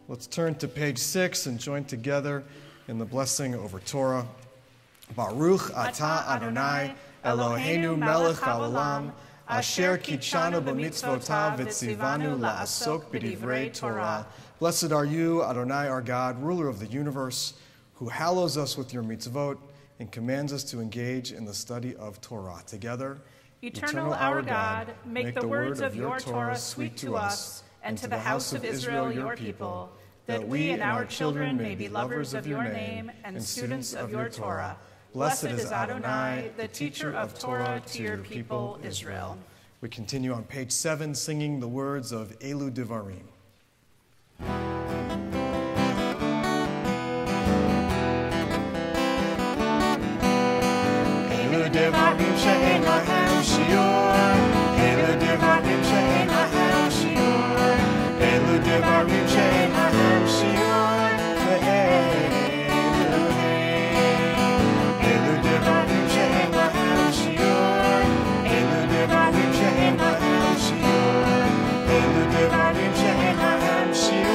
Let's turn to page 6 and join together in the blessing over Torah. Baruch atah Adonai Eloheinu melech haolam asher kitshanu b'mitzvotav v'tzivanu la'asok b'divrei Torah. Blessed are you, Adonai our God, ruler of the universe, who hallows us with your mitzvot and commands us to engage in the study of Torah. Together, Eternal our God, make the words of your Torah sweet to us and to the house of Israel your people, that we and our children may be lovers of your name and students of your Torah. Blessed is Adonai, the teacher of Torah to your people Israel. We continue on page 7, singing the words of Elu Devarim. Elu Devarim she'en lahem shiur, Elu Devarim she'en lahem shiur, Elu Devarim she'en lahem shiur, Elu Devarim she'en lahem shiur, Elu Devarim she'en lahem shiur, Elu Devarim she'en lahem shiur,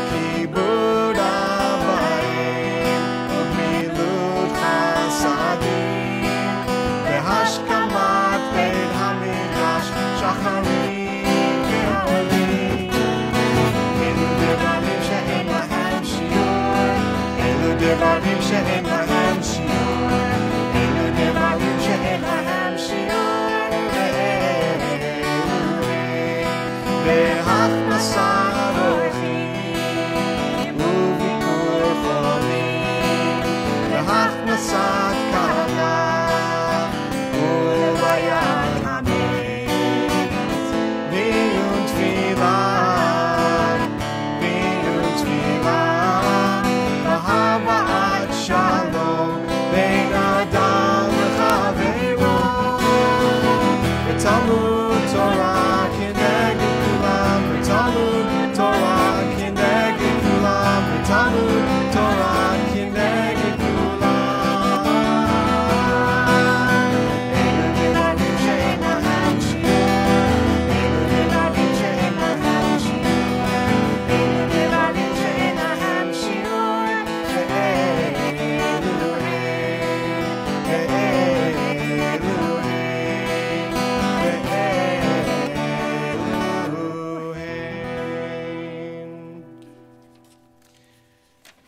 Kibud abayim u'milut chasadim v'hashkamat beit hamikdash shacharim ve'olim. Elu devarim she'en lahem shiur, Elu devarim she'en lahem shiur, Elu devarim she'en lahem shiur, ve'hachnasat orchim u'vikur cholim, ve'hachnasat kala u'bayat hamet, v'yun tfilah, v'haba'at shalom bein adam l'chaveiro, v'talmud Torah kineged kulam, v'talmud Torah kineged kulam, v'talmud Torah kineged kulam. Elu devarim she'en lahem shiur, Elu devarim she'en lahem shiur, Elu devarim she'en lahem shiur,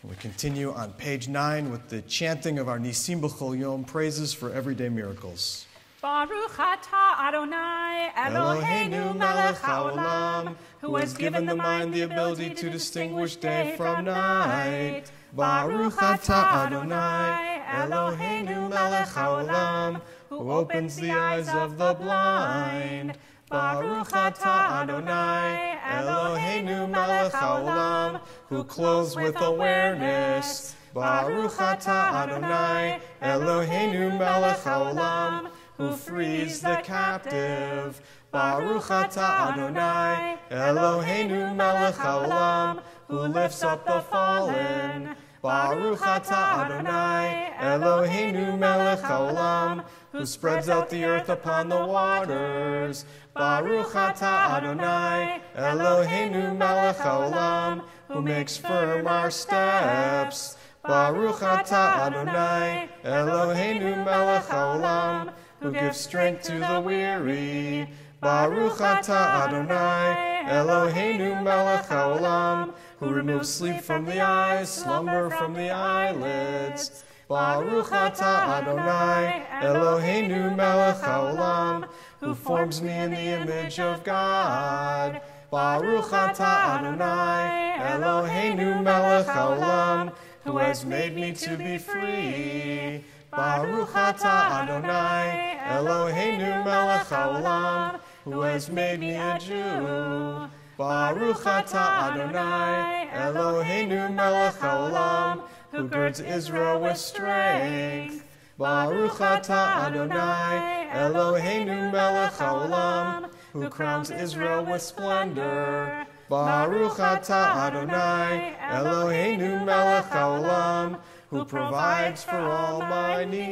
We continue on page 9 with the chanting of our Nisim B'chol Yom, praises for everyday miracles. Baruch atah Adonai Eloheinu melech haolam, who has given the mind the ability to distinguish day from night. Baruch atah Adonai Eloheinu melech haolam, who opens the eyes of the blind. Baruch atah Adonai Eloheinu melech haolam, who clothes with awareness. Baruch atah Adonai Eloheinu melech haolam, who frees the captive. Baruch atah Adonai Eloheinu melech haolam, who lifts up the fallen. Baruch atah Adonai Eloheinu melech haolam, who spreads out the earth upon the waters. Baruch atah Adonai, Eloheinu melech haolam, who makes firm our steps. Baruch atah Adonai, Eloheinu melech haolam, who gives strength to the weary. Baruch atah Adonai, Eloheinu melech haolam, who removes sleep from the eyes, slumber from the eyelids. Baruch atah Adonai, Eloheinu melech haolam, who forms me in the image of God. Baruch atah Adonai, Eloheinu melech haolam, who has made me to be free. Baruch atah Adonai, Eloheinu melech haolam, who has made me a Jew. Baruch atah Adonai, Eloheinu melech haolam, who girds Israel with strength. Baruch atah Adonai, Eloheinu melech haolam, who crowns Israel with splendor. Baruch atah Adonai, Eloheinu melech haolam, who provides for all my needs.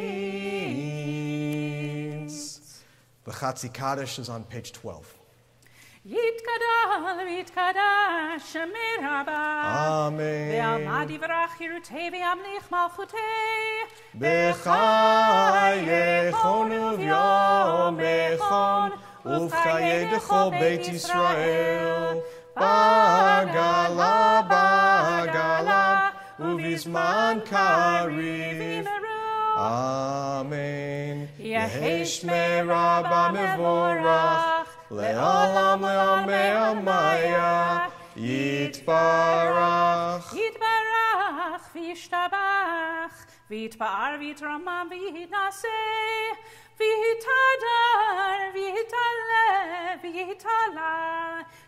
The Chatzi Kaddish is on page 12. Yitkadal v'yitkadash Shemir Rabba. Amen. Ve'alma divrach hirutei ve'amlich malchutei. B'chayechon uv'yomechon uv'chaye dechol Beit Yisrael. Bagala, bagala, uv'izman kariv. Amen. Yehi Shmei Rabba mevorach, le'olam le'amei amaya, yitbarach. Yitbarach v'yishtabach, v'yitba'ar v'yitramam v'yitnaseh, v'yitadar v'yitaleh v'yitala,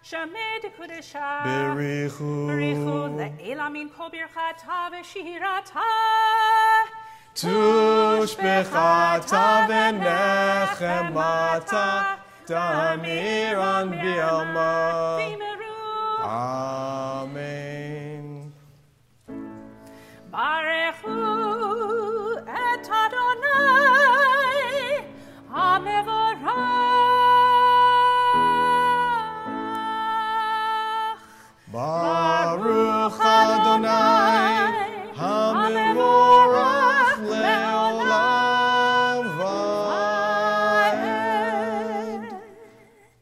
Shemeh dekudesha. Berichu. Berichu le'elam min kol birchata v'shirata. Tushbechata v'nechemata, Damiran bi'alma. Amen. Barechu et Adonai hamevorach. Baruch Adonai hamevorach le'olam va'ed.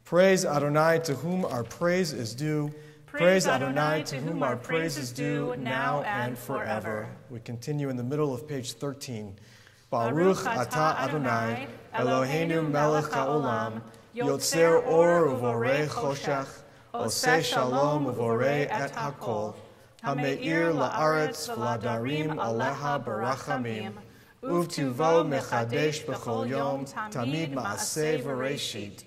Praise Adonai, to whom our praise is due. Praise Adonai, to whom our praise is due, now and forever. We continue in the middle of page 13. Baruch atah Adonai, Eloheinu melech haolam, yotzer or uvorei choshech, oseh shalom uvorei et hakol, hameir la'aretz v'ladarim aleha barachamim, uvtuvo mechadesh b'chol yom, tamid ma'aseh v'reishit.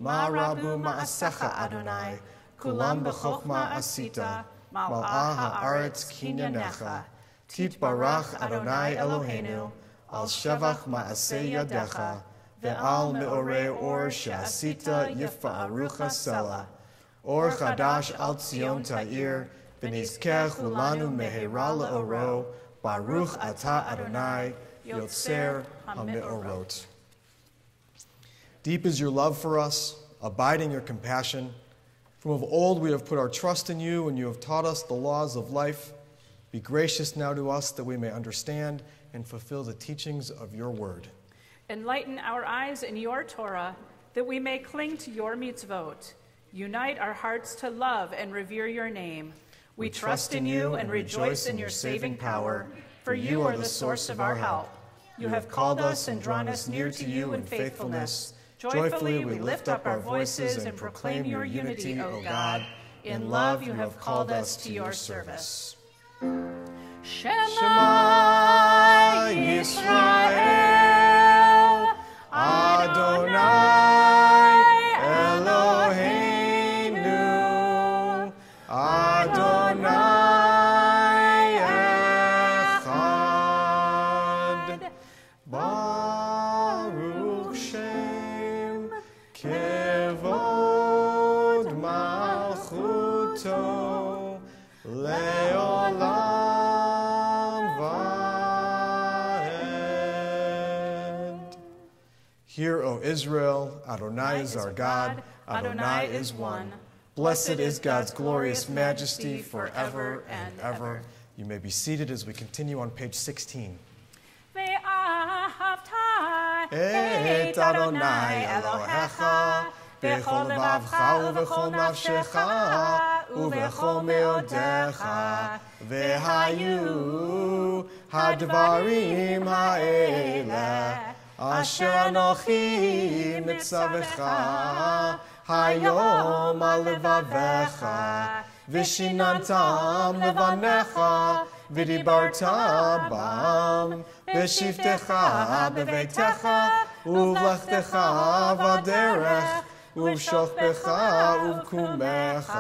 Ma rabu ma'asecha Adonai, kulam b'chokhma asita, mal'ah ha'aretz kinyanecha. Titbarach Adonai Eloheinu, al shevach ma'aseh yadecha, ve'al me'orei or she'asita yifa'arucha sela. Or chadash al Tzion ta'ir, v'nizkeh chulanu mehera le'oro, baruch atah Adonai, yotzer ha'me'orot. Deep is your love for us, abiding your compassion. From of old we have put our trust in you, and you have taught us the laws of life. Be gracious now to us that we may understand and fulfill the teachings of your word. Enlighten our eyes in your Torah, that we may cling to your mitzvot. Unite our hearts to love and revere your name. We trust in you and rejoice in your saving power, for you are the source of our help. You have called us and drawn us near to you in faithfulness. Joyfully we lift up our voices and proclaim your unity, O God. In love you have called us to your service. Shema Yisrael, Adonai Eloheinu, Adonai Echad. Baruch Shem Kevod Malchuto Leolam Vaed. Hear, O Israel, Adonai is our God, Adonai is one. Blessed is God's glorious majesty forever and ever. You may be seated as we continue on page 16. ואהבת את אדוני אלוהיך בכל לבבך ובכל נפשך ובכל מאודיך והיו הדברים האלה אשר אנוכי מצווך היום על לבביך ושיננתם לבניך ודיברת בם בשבתך בביתך ובלכתך בדרך ובשוכבך ובקומך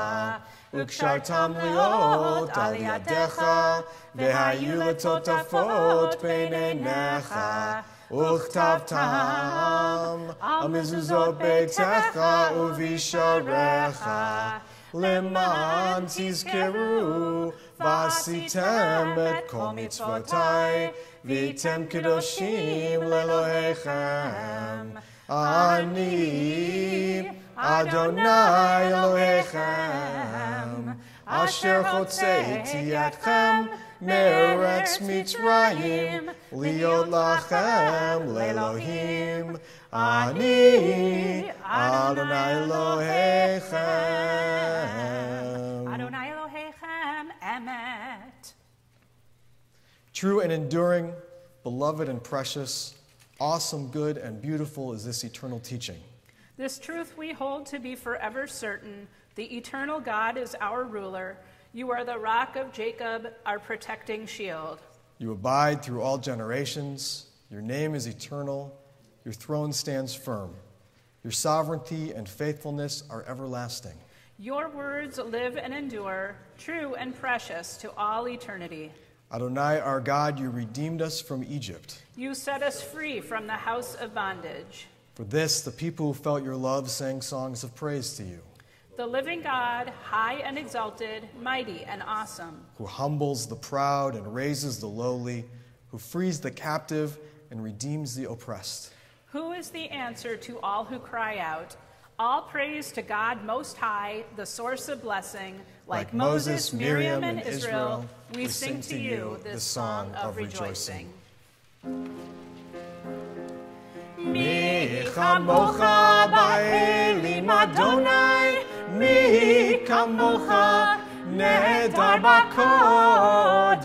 וקשרתם להיות על ידיך והיו לטוטפות בין עיניך וכתבתם על מזוזות ביתך ובשעריך למען תזכרו ועשיתם את כל מצוותי והייתם קדושים לאלוהיכם. אני אדוני אלוהיכם אשר הוצאתי אתכם מארץ מצרים להיות לכם לאלוהים. אני אדוני אלוהיכם. אדוני אלוהיכם emet. True and enduring, beloved and precious, awesome, good, and beautiful is this eternal teaching. This truth we hold to be forever certain. The eternal God is our ruler. You are the rock of Jacob, our protecting shield. You abide through all generations. Your name is eternal. Your throne stands firm. Your sovereignty and faithfulness are everlasting. Your words live and endure, true and precious to all eternity. Adonai, our God, you redeemed us from Egypt. You set us free from the house of bondage. For this, the people who felt your love sang songs of praise to you. The living God, high and exalted, mighty and awesome. Who humbles the proud and raises the lowly, who frees the captive and redeems the oppressed. Who is the answer to all who cry out? All praise to God Most High, the source of blessing. Like Moses, Miriam, and Israel, we sing to you this song of rejoicing. Mi kamocha ba'elim Adonai, mi kamocha nedar b'kodesh.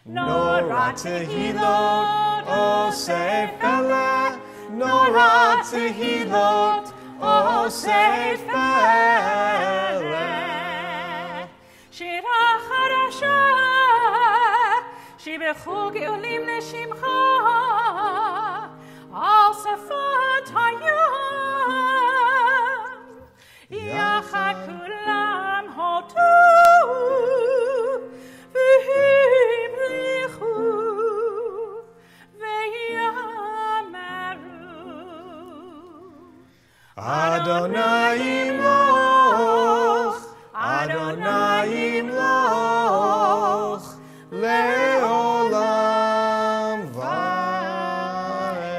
Nora tehilot osef eleh, Nora tehilot osef eleh. Shira chadasha, shibechu geolim leshimcha, al safot hayam, yachad kulam hotu, v'himlichu, v'yamaru. Adonai imloch, Adonai imloch, le'olam va'ed.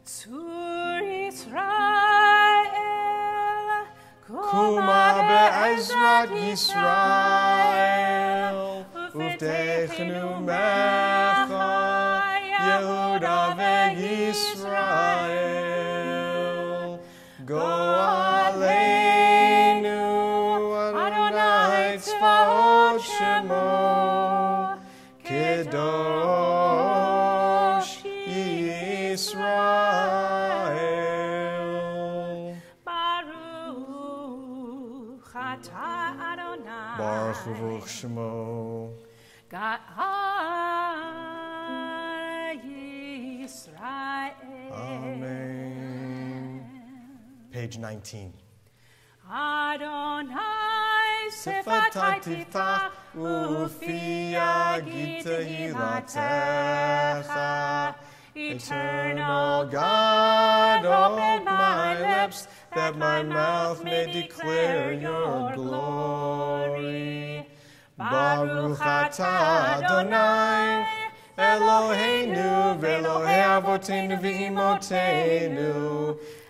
Tzur Yisrael, Kuma be'ezrat Yisrael, uvtechnu mecha, Yehuda ve'Yisrael. Go aleinu, Adonai tzvaot shemo, Kedosh Yisrael. Baruch atah Adonai. Baruch Baruch Shemo. God Yisrael. Amen. Page 19. Adonai Sifatai sifatai tiftach ufi yagid tehilatecha. Eternal God, open my lips, that my mouth may declare your glory. Baruch atah Adonai, Eloheinu ve'Elohei Avotenu ve'Imotenu,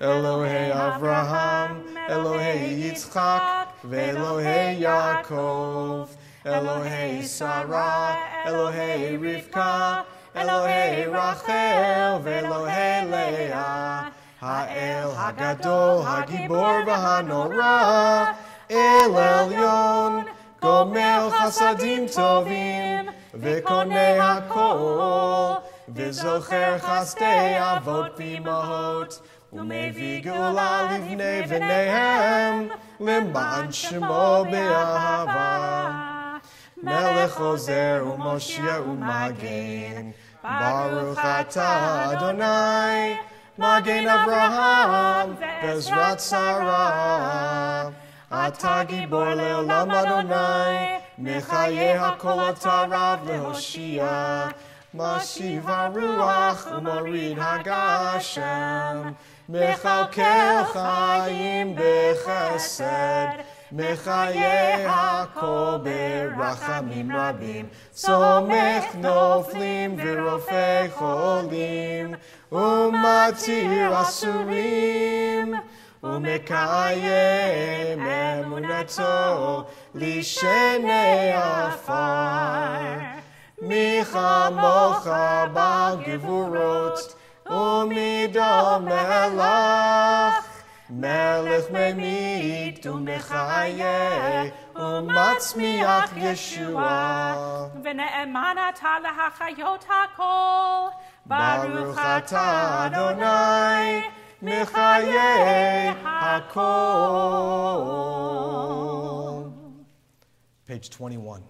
Elohei Avraham, Elohei Yitzchak, ve'Elohei Yaakov, Elohei Sarah, Elohei Rivka, Elohei Rachel, ve'Elohei Leah, Ha'el Hagadol, Hagibor v'Hanora, El Elyon, Gomel Chasadim Tovim, V'konei hakol, V'zocher chasdei avot v'imahot, U'mevi geula livnei v'neihem, L'man shemo be'ahava. Melech ozer u'moshia u'magen, Baruch atah Adonai, Magen Avraham, Bezrat Sarah. Ata gibor le'olam Adonai, Mechaye hakol atarav lehoshia, Mashiv haruach u'morid hagashem, Mechalkel chayim bechesed, Mechaye hakol berachamim rabim, Somech noflim v'rofei cholim, U'matir asurim, Umekayem emunato lishenei afar. Michamocha bal gevurot umido melach. Melech memit umechaye umatzmiach Yeshua. V'ne'eman ata lahachayot hakol. Baruch atah Adonai. Mechaye hakol. Page 21.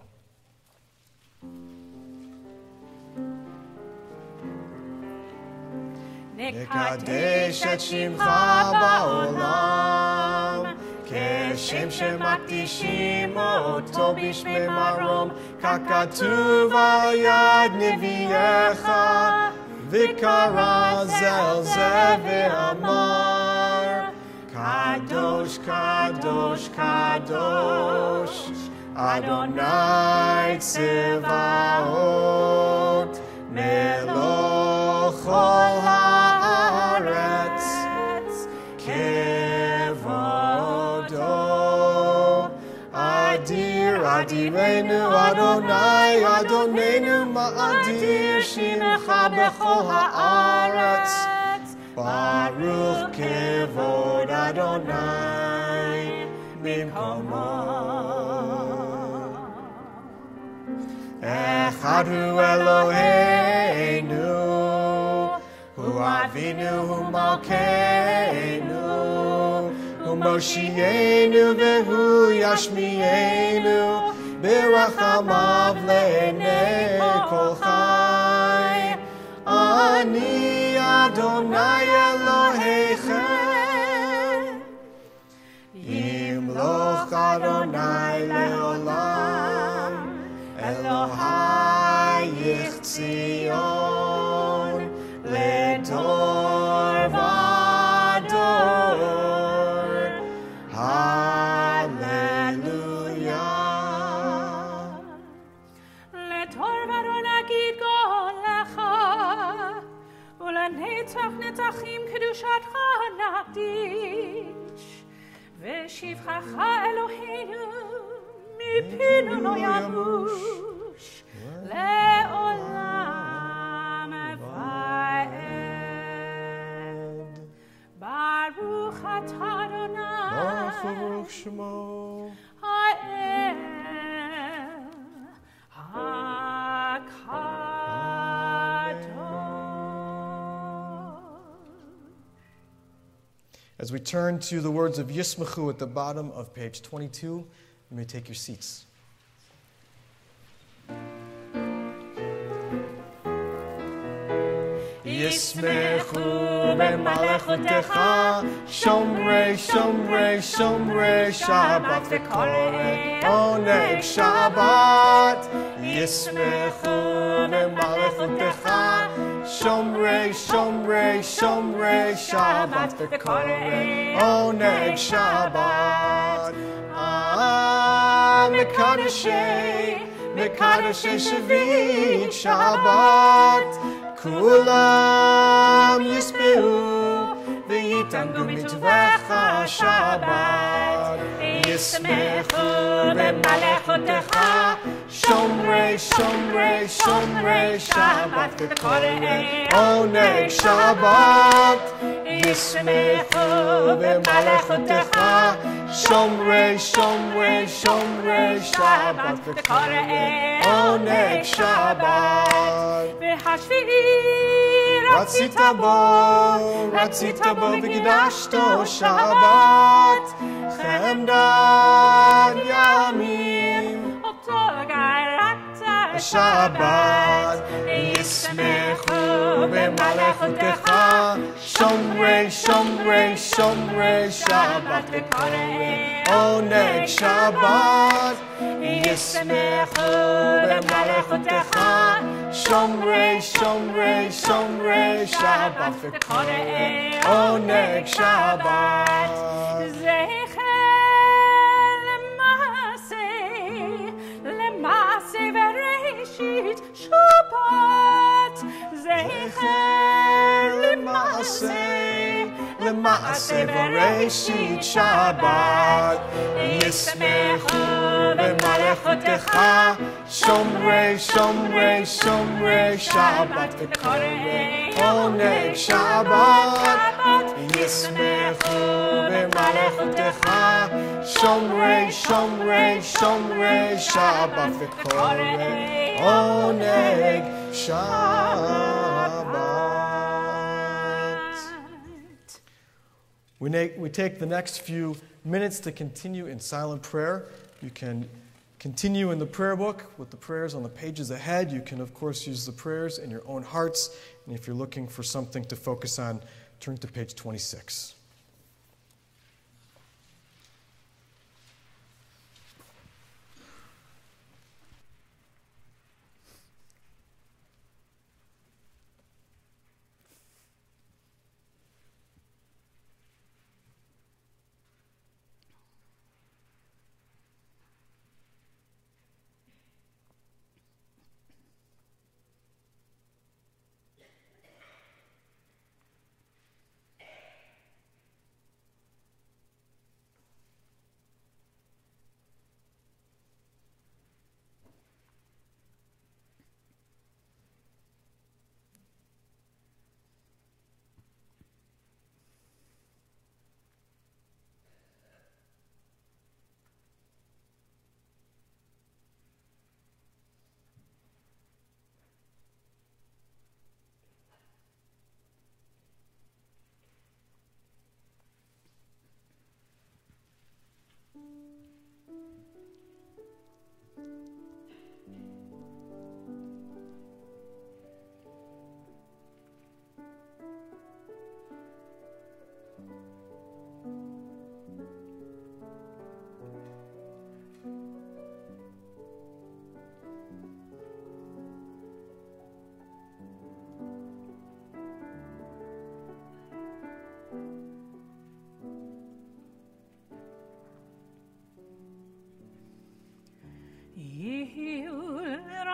Nekadesh et shimcha ba'olam, keshem shemakdishim oto bishmei marom, kakatuv al yad neviecha. Vikara zel ve'amar, Kadosh, Kadosh, Kadosh, Adonai Tzevaot, Meloch ol haaretz, Kevodo, Adir, Adirenu, Adonai, Adonenu, Ma'adir, Shimcha bechol haaretz, Baruch kevod Adonai, Bimkomo. Echad hu Eloheinu, Hu Avinu, Hu Malkeinu, Hu Moshienu, Vehu Yashmienu, Birachamav le'nei kol chai. Ani Adonai Elohechem, Yimloch Adonai le'olam, Elohayich Tzion, le'dor v'ador. Hallelujah. Le'tor v'ador nagid golecha, U'lenetzach netzachim kedushatcha naqdish, V'shivchacha Eloheinu mipinu lo yamush, le'olam va'ed. Baruch atah Adonai, Baruch Shemo. ha'el hakadosh. As we turn to the words of Yismachu at the bottom of page 22, you may take your seats. Yismechu b'malechotecha, Shomrei, Shomrei, Shomrei Shabbat v'korei oneg Shabbat. Yismechu b'malechotecha, Shomrei, Shomrei, Shomrei Shabbat v'korei oneg Shabbat. Mekadeshei, Mekadosh Shavit Shabbat Kulam Yismeu V'yitangu mitvecha Shabbat Yismechu b'malechotecha Shomrei, Shomrei, Shomrei Shabbat V'korei Oneg Shabbat Yismechu b'malechotecha Shomrei, Shomrei, Shomrei Shabbat V'korei Oneg Shabbat Ratzita bo v'kidashto Shabbat Chemdan Yamim Shabbat Yismechu b'malechotecha Shomrei, Shomrei, Shomrei Shabbat V'korei Oneg Shabbat Yismechu b'malechotecha Shomrei, Shomrei, Shomrei Shabbat V'korei Oneg Shabbat Lemase v'reishit Shabbat Zecher Lemase v'reishit Shabbat Yismechu b'malechotecha Shomrei, Shomrei, Shomrei Shabbat V'korei Oneg Shabbat Yismechu b'malechotecha Shomrei, Shomrei, Shomrei Shabbat V'korei Oneg Shabbat. We take the next few minutes to continue in silent prayer. You can continue in the prayer book with the prayers on the pages ahead. You can, of course, use the prayers in your own hearts. And if you're looking for something to focus on, turn to page 26.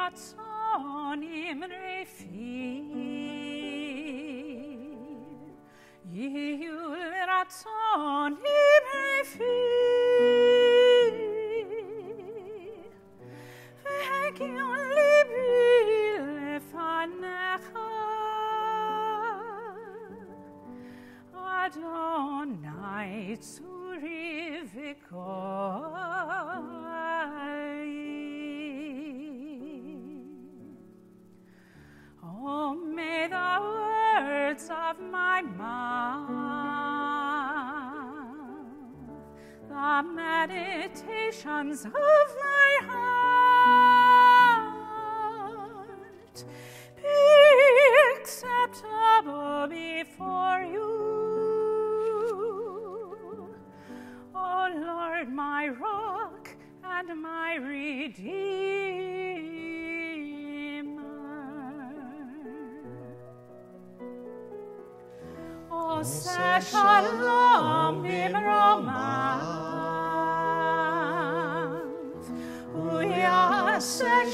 Ratzonim refil, Yihul ratzonim refil, V'hegion libi lefanecha, Adonai tzuri v'koi. Oh, may the words of my mouth, the meditations of my heart be acceptable before you. Oh Lord, my rock and my redeemer. Oseh shalom bimromav, uyaseh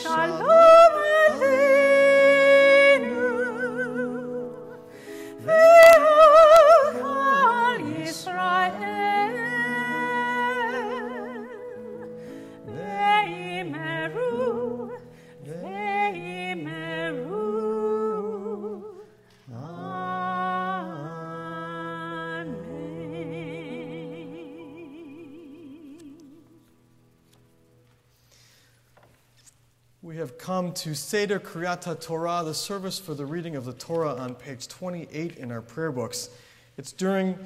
come to Seder Kriyat Torah, the service for the reading of the Torah on page 28 in our prayer books. It's during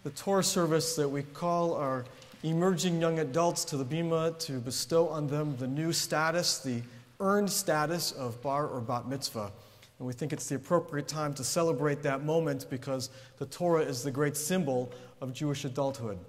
the Torah service that we call our emerging young adults to the Bima to bestow on them the new status, the earned status of bar or bat mitzvah. And we think it's the appropriate time to celebrate that moment because the Torah is the great symbol of Jewish adulthood.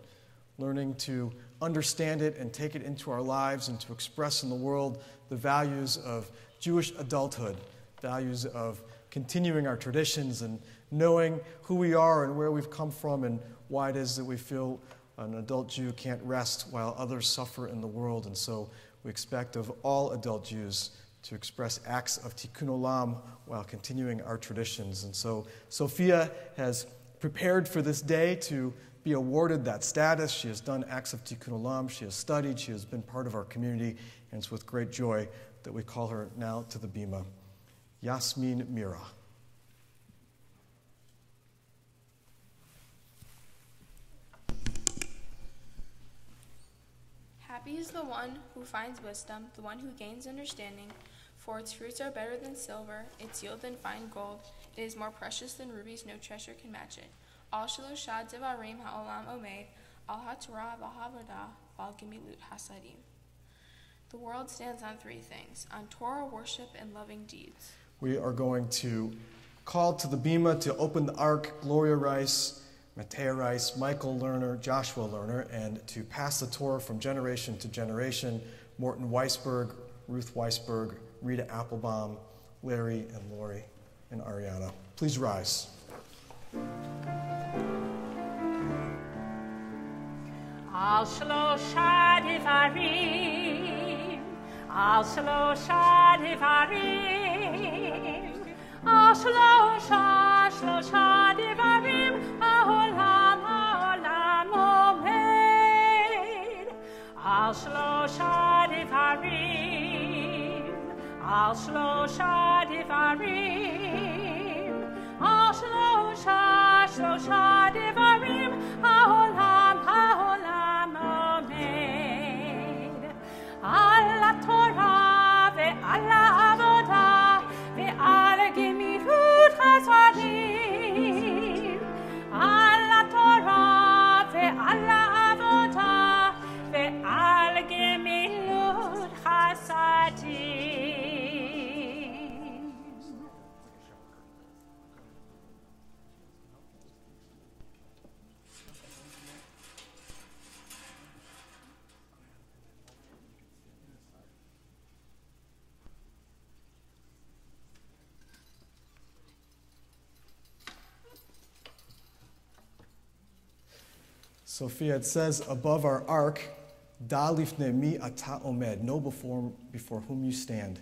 Learning to understand it and take it into our lives and to express in the world the values of Jewish adulthood, values of continuing our traditions and knowing who we are and where we've come from and why it is that we feel an adult Jew can't rest while others suffer in the world. And so we expect of all adult Jews to express acts of tikkun olam while continuing our traditions. And so Sophia has prepared for this day to be awarded that status. She has done acts of tikkun olam. She has studied. She has been part of our community. And it's with great joy that we call her now to the Bima. Yasmin Mira. Happy is the one who finds wisdom, the one who gains understanding, for its fruits are better than silver, its yield than fine gold. It is more precious than rubies, no treasure can match it. Al Shalosha Devarim Ha'olam Omed, Al HaTorah V'Havodah, V'Al Gemilut Hasadim. The world stands on three things, on Torah, worship, and loving deeds. We are going to call to the Bima to open the ark, Gloria Rice, Matea Rice, Michael Lerner, Joshua Lerner, and to pass the Torah from generation to generation, Morton Weisberg, Ruth Weisberg, Rita Applebaum, Larry and Lori and Ariana. Please rise. Al Shalosha Devarim, Al Shalosha Devarim, Al Shalosha Devarim, Ha'olam Omed, Al Shalosha Devarim, Al Shalosha Devarim, Al Shalosha Devarim, Ha'olam Omed, Al Torah ve'al Avodah ve'al Gemilut Hasadim, Al Torah ve'al Avodah ve'al Gemilut Hasadim. Sophia, it says above our ark, Da lifnei mi ata omed, know before whom you stand.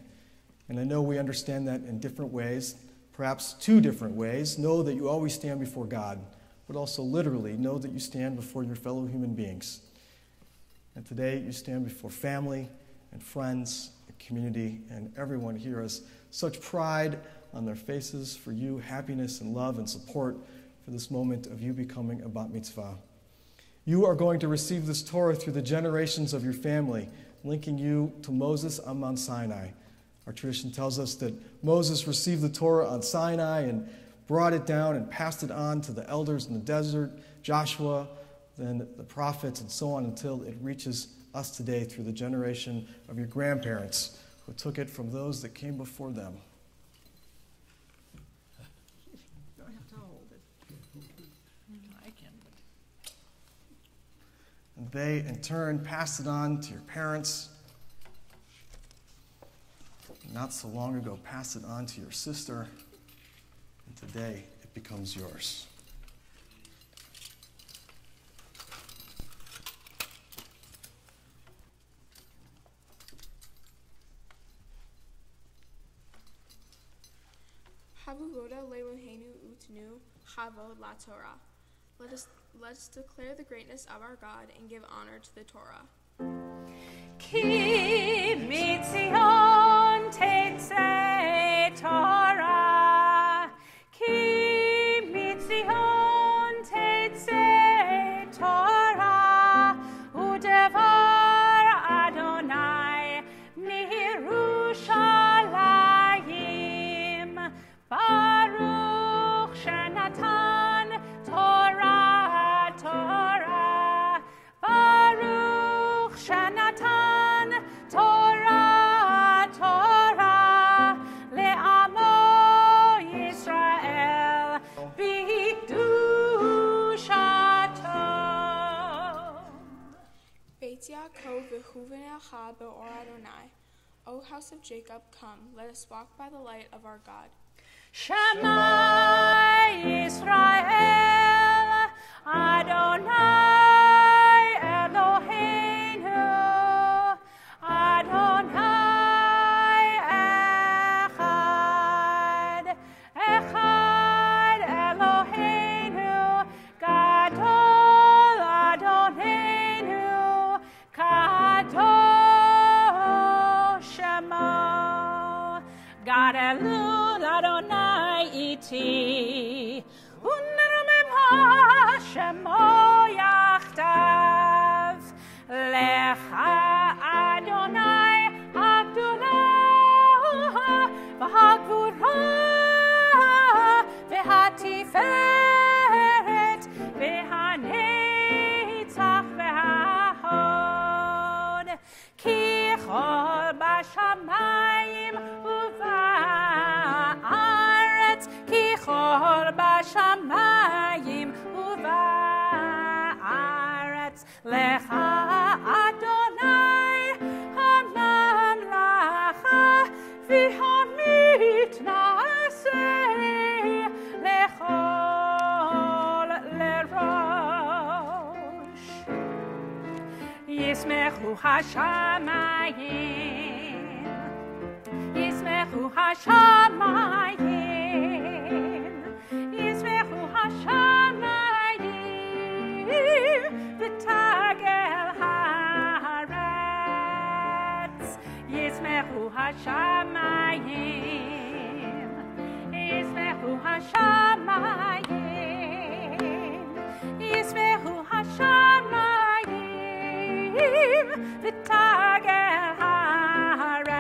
And I know we understand that in different ways, perhaps two different ways. Know that you always stand before God, but also literally know that you stand before your fellow human beings. And today you stand before family and friends and community, and everyone here has such pride on their faces for you, happiness and love and support for this moment of you becoming a bat mitzvah. You are going to receive this Torah through the generations of your family, linking you to Moses on Mount Sinai. Our tradition tells us that Moses received the Torah on Sinai and brought it down and passed it on to the elders in the desert, Joshua, then the prophets, and so on until it reaches us today through the generation of your grandparents who took it from those that came before them. And they, in turn, passed it on to your parents. Not so long ago, passed it on to your sister. And today, it becomes yours. Havuvoda lewohenu utnu havod la Torah. Let us declare the greatness of our God and give honor to the Torah. Ki mitzion tetzei Torah, Ki mitzion tetzei Torah, Udevar Adonai miRushalayim. Baruch Shenatan Torah, Torah. Baruch Shenatan Torah, Torah. Le'amo Yisrael b'kedushato. Beit Yaakov v'huvenecha be'or Adonai. O house of Jacob, come, let us walk by the light of our God. Shema Yisrael Adonai Eloheinu Adonai Echad Echad Eloheinu Gadol Adonenu Kadosh Shema God Elul Adonai iti Unrumimha Shemo Yachtav Lecha Adonai Agdolah V'hagvura V'hatiferet V'hanetzach V'hahod Ki chol b'shamayim uva'aretz Ki chol b'shamayim uva'aretz Lecha Adonai hamamlacha v'hamit na'aseh lechol lerosh Yismechu hashamayim Yismechu hashamayim Yismechu hashamayim V'tagel haaretz Yismechu hashamayim Yismechu hashamayim Yismechu hashamayim V'tagel haaretz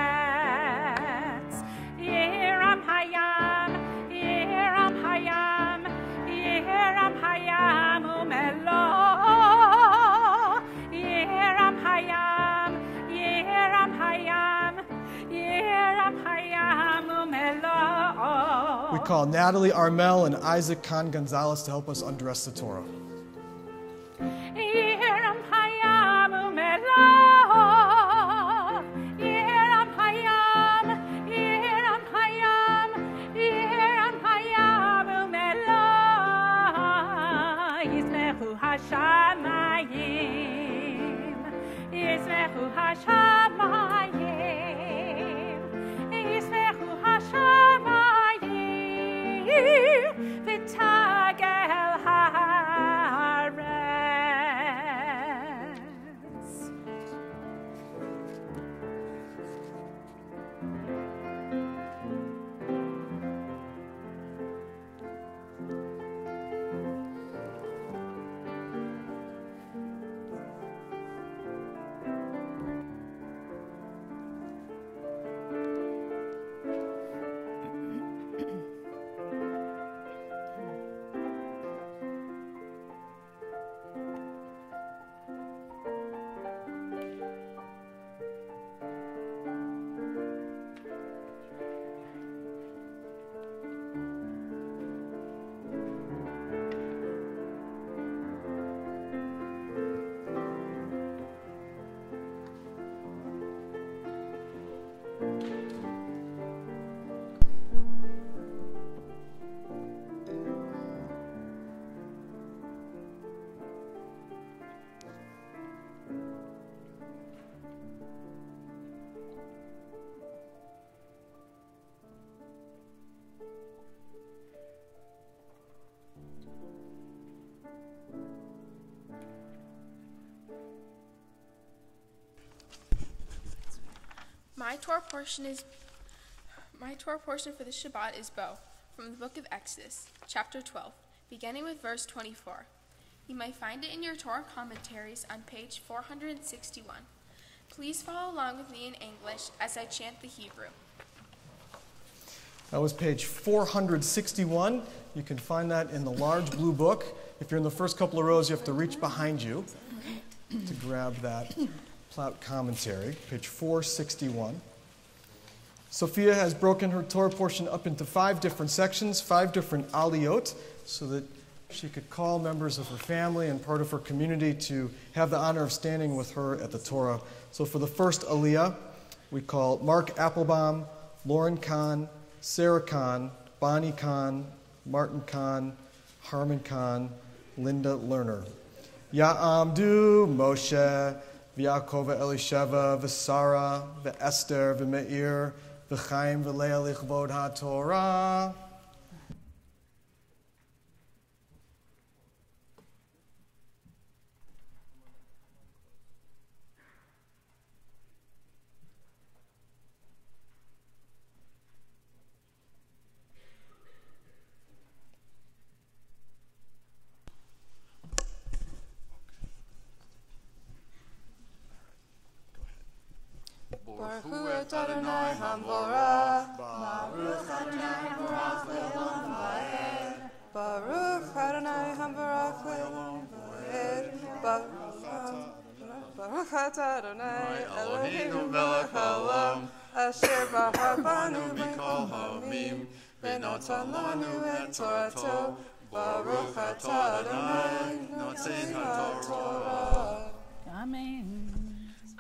Yeram hayam Yeram hayam Yeram hayam umelo Yeram hayam Yeram hayam Yeram hayam umelo We call Natalie Armel and Isaac Khan Gonzalez to help us undress the Torah. Yeram hayam umelo Yeram hayam Yeram hayam Yeram hayam umelo Yismechu hashamayim Yismechu hashamayim Yismechu hashamayim V'tagel haaretz My Torah portion for this Shabbat is Bo, from the book of Exodus, chapter 12, beginning with verse 24. You may find it in your Torah commentaries on page 461. Please follow along with me in English as I chant the Hebrew. That was page 461. You can find that in the large blue book. If you're in the first couple of rows, you have to reach behind you to grab that Plaut commentary, page 461. Sophia has broken her Torah portion up into 5 different sections, 5 different aliyot, so that she could call members of her family and part of her community to have the honor of standing with her at the Torah. So for the first aliyah, we call Mark Applebaum, Lauren Kahn, Sarah Kahn, Bonnie Kahn, Martin Kahn, Harmon Kahn, Linda Lerner. Ya'amdu Moshe, V'Yaakov Elisheva, V'Sara, V'Esther, V'Meir, V'Chaim, V'Leah Lichvod HaTorah. Baruch Hu et Adonai Hamvorach, Baruch Adonai Hamvorach Le'olam Va'ed, Baruch Adonai Hamvorach Le'olam Va'ed, Baruch Adonai Eloheinu melech haolam, Asher bahar banu mikol ha'omim, v'notan lanu et Torato, Baruch atah Adonai noten haTorah. Amen.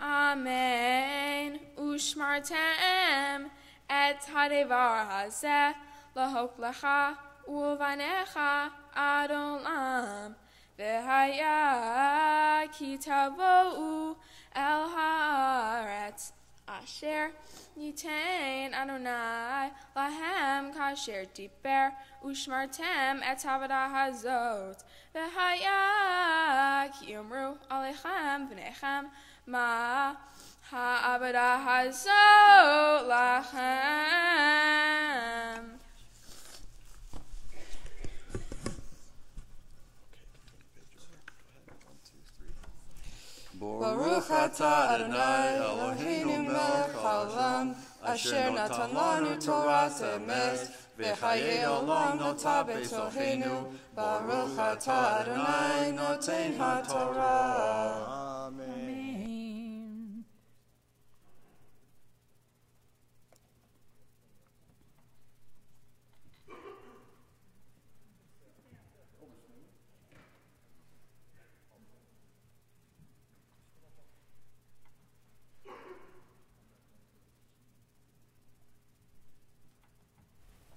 Amen. Ushmartem et hadevar hazeh lahok lecha uvanecha ad olam v'haya ki tavo'u el haaretz asher yitain Adonai lahem kasher diber ushmartem et havadah hazot v'haya ki yomru alechem v'nechem Ma ha'avadah hazot lachem. Baruch atah Adonai Eloheinu melech haolam, asher natan lanu Toras emes, v'chayei olam nota b'tocheinu. Baruch atah Adonai noten haTorah. Amen.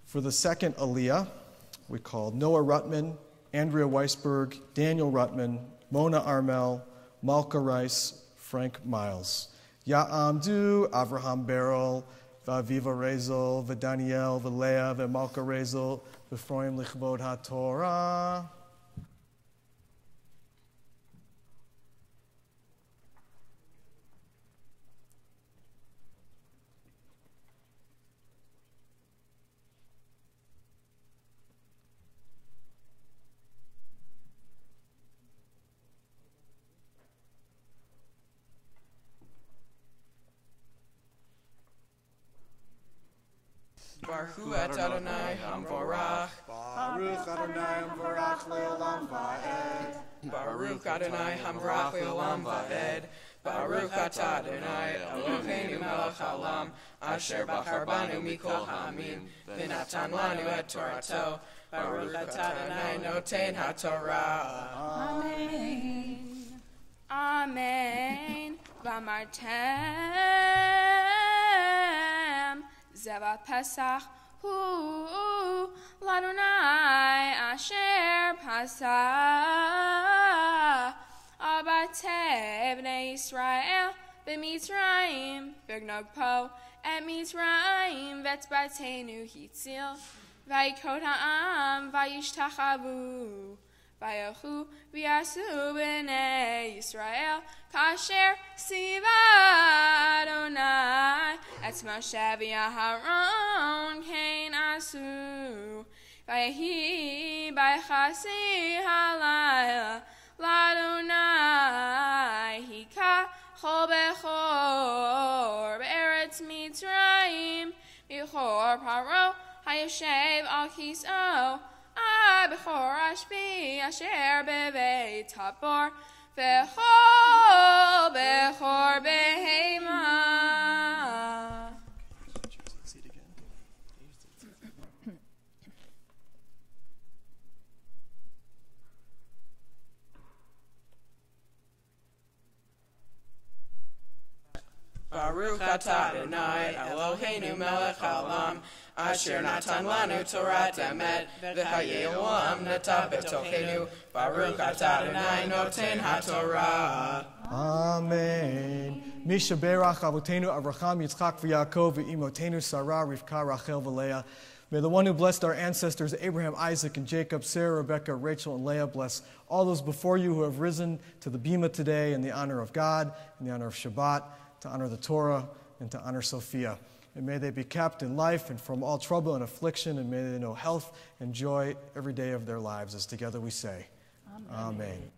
For the second aliyah, we call Noah Rutman, Andrea Weisberg, Daniel Rutman, Mona Armel, Malka Rice, Frank Miles. Ya'amdu, Avraham Beryl, V'Aviva Rezel, V'Daniel, V'Leah, V'Malka Rezel, V'Froim Lichvod HaTorah. Baruch Hu et Adonai Hamvorach, Baruch Adonai Hamvorach Le'olam Va'ed. Baruch Adonai Hamvorach Le'olam Va'ed, Baruch atah Adonai Eloheinu melech haolam, asher bachar banu mikol ha'amim, v'natan lanu et Torato, Baruch atah Adonai noten haTorah. Amen. Amen. V'amartem zeva Pesach hu l'Adonai asher pasach abatei b'nei Yisrael b'Mitzrayim v'gnog po et Mitzrayim v'etzbatenu hitzil v'yikot ha'am v'yishtachavu v'yochu v'yasu b'nei Yisrael kasher siva Adonai et Moshe v'Aharon kain asu v'yehi b'chasi halayla l'Adonai hika chol bechor be'eretz Mitzrayim b'chor paro Hayashev al kiso, I bechor ashvi, asher beveit tabor, vechol bechor behema. Baruch atah Adonai Eloheinu melech haolam asher natan lanu Torah emet v'chayei olam nata b'tochenu Baruch atah Adonai noten haTorah. Amen. Misha berach avotenu Avraham, Yitzchak, v'Yaakov, v'imotenu Sarah, Rivka, Rachel, v'Leah. May the one who blessed our ancestors, Abraham, Isaac, and Jacob, Sarah, Rebekah, Rachel, and Leah, bless all those before you who have risen to the bima today in the honor of God, in the honor of Shabbat, to honor the Torah, and to honor Sophia. And may they be kept in life and from all trouble and affliction, and may they know health and joy every day of their lives, as together we say, Amen.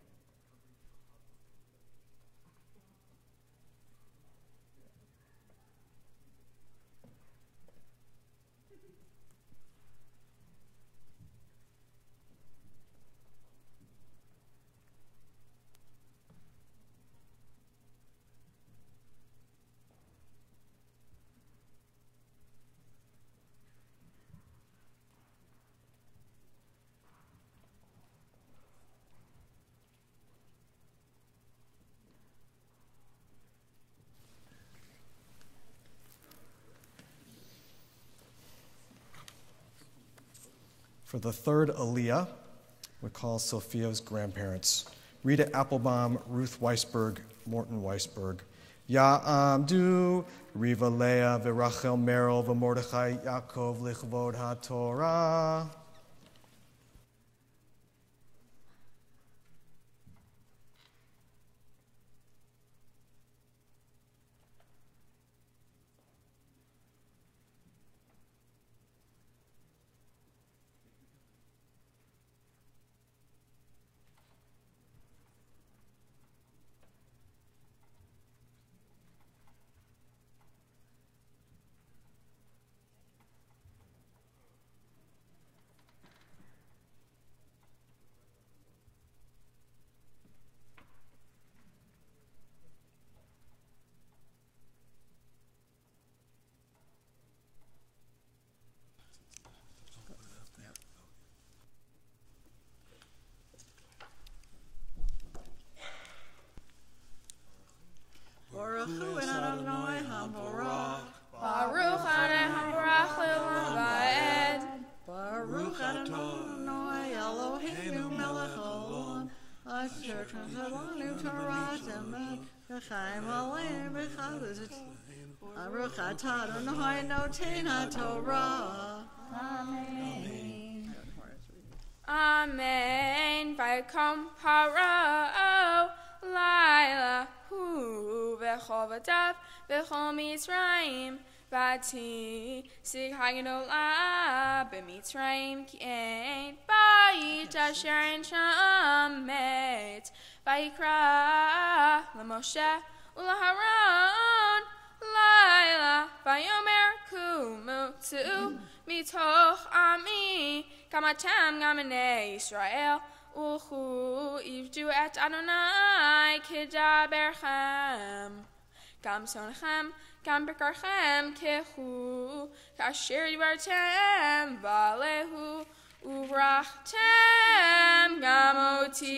For the third Aliyah, we call Sophia's grandparents, Rita Applebaum, Ruth Weisberg, Morton Weisberg, Ya'amdu, Riva Leah, V'Rachel Merrill, V'Mordechai Yaakov, Lichvod HaTorah. Baruch Adonai HaMorach. Baruch Adonai HaMorach Le'olam Va'ed. Baruch Adonai Eloheinu melech haolam asher natan Torah emet v'chaim aleim b'chazit. Baruch atah Adonai noten haTorah. Amen. Amen. Vaykom Paro Laila Hu V'chol V'tav V'chol Mitzrayim Vati Sig Hagedolah B'Mitzrayim Ki Ein Bayit Asher En Shamet Vayikra LaMoshe UlAharon Laila Vayomer Kumu Tzu Mitoch Ami Kamatam Gamane Israel Uchu Ivdu Et Adonai Kedaberchem Gam Sonechem Gam Bekarchem Kehu Kasher Yivartem Valehu Uvrachtem Gamoti.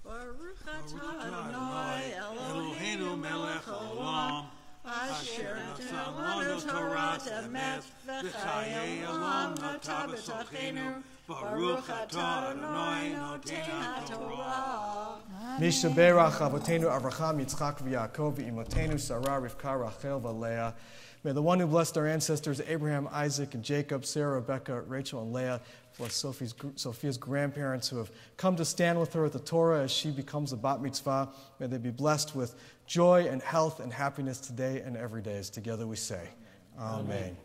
Baruch atah Adonai Eloheinu melech haolam asher natan lanu Torah emet v'chayei olam nata b'tochenu. Baruch atah Adonai noten haTorah. Misha berach avotenu Avraham, Yitzchak, v'Yaakov, v'imotenu Sarah, Rivka, Rachel, v'Leah. May the one who blessed our ancestors, Abraham, Isaac, and Jacob, Sarah, Rebekah, Rachel, and Leah, bless Sophia's grandparents who have come to stand with her at the Torah as she becomes a bat mitzvah. May they be blessed with joy and health and happiness today and every day. As together we say, Amen.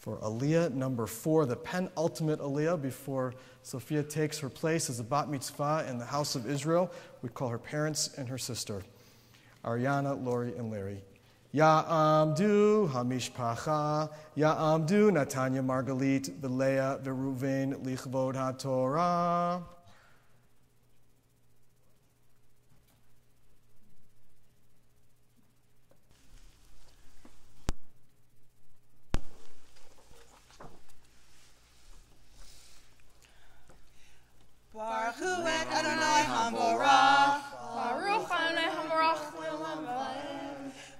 for Aliyah number 4, the penultimate Aliyah before Sophia takes her place as a bat mitzvah in the house of Israel. We call her parents and her sister, Ariana, Lori, and Larry. Ya'amdu hamishpacha, Ya'amdu Natanya Margalit, V'Leah V'Ruven, Lichvod HaTorah. Baruch Hu et Adonai Hamorach. Baruch Adonai Hamorach.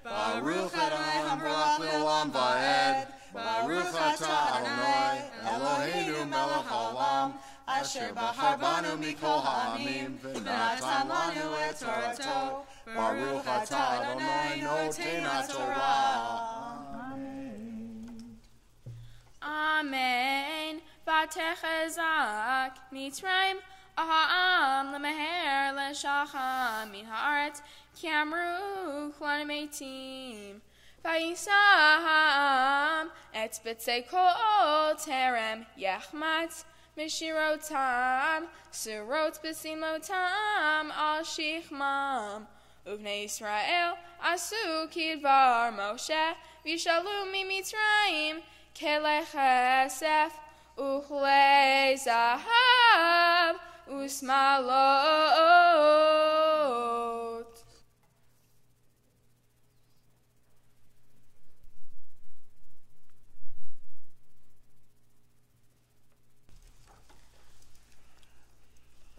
Baruch Adonai Hamorach le'olam va'ed. Baruch atah Adonai Eloheinu melech haolam, asher bachar banu mikol ha'amim, v'natan lanu et torato. Baruch atah Adonai noten haTorah. Amen. Vatechazak Mitzrayim Aham Lemeher Leshacham Min Haaretz Kiamru Chlan Meitim Vayisam Et B'tzei Kol Terem Yechmat Mishirotam Surot B'simlotam Al Shichmam Uvnei Yisrael Asu Kidvar Moshe Vishalu Mimitzrayim Kelech Esef Uchlei Zahav Usmalot.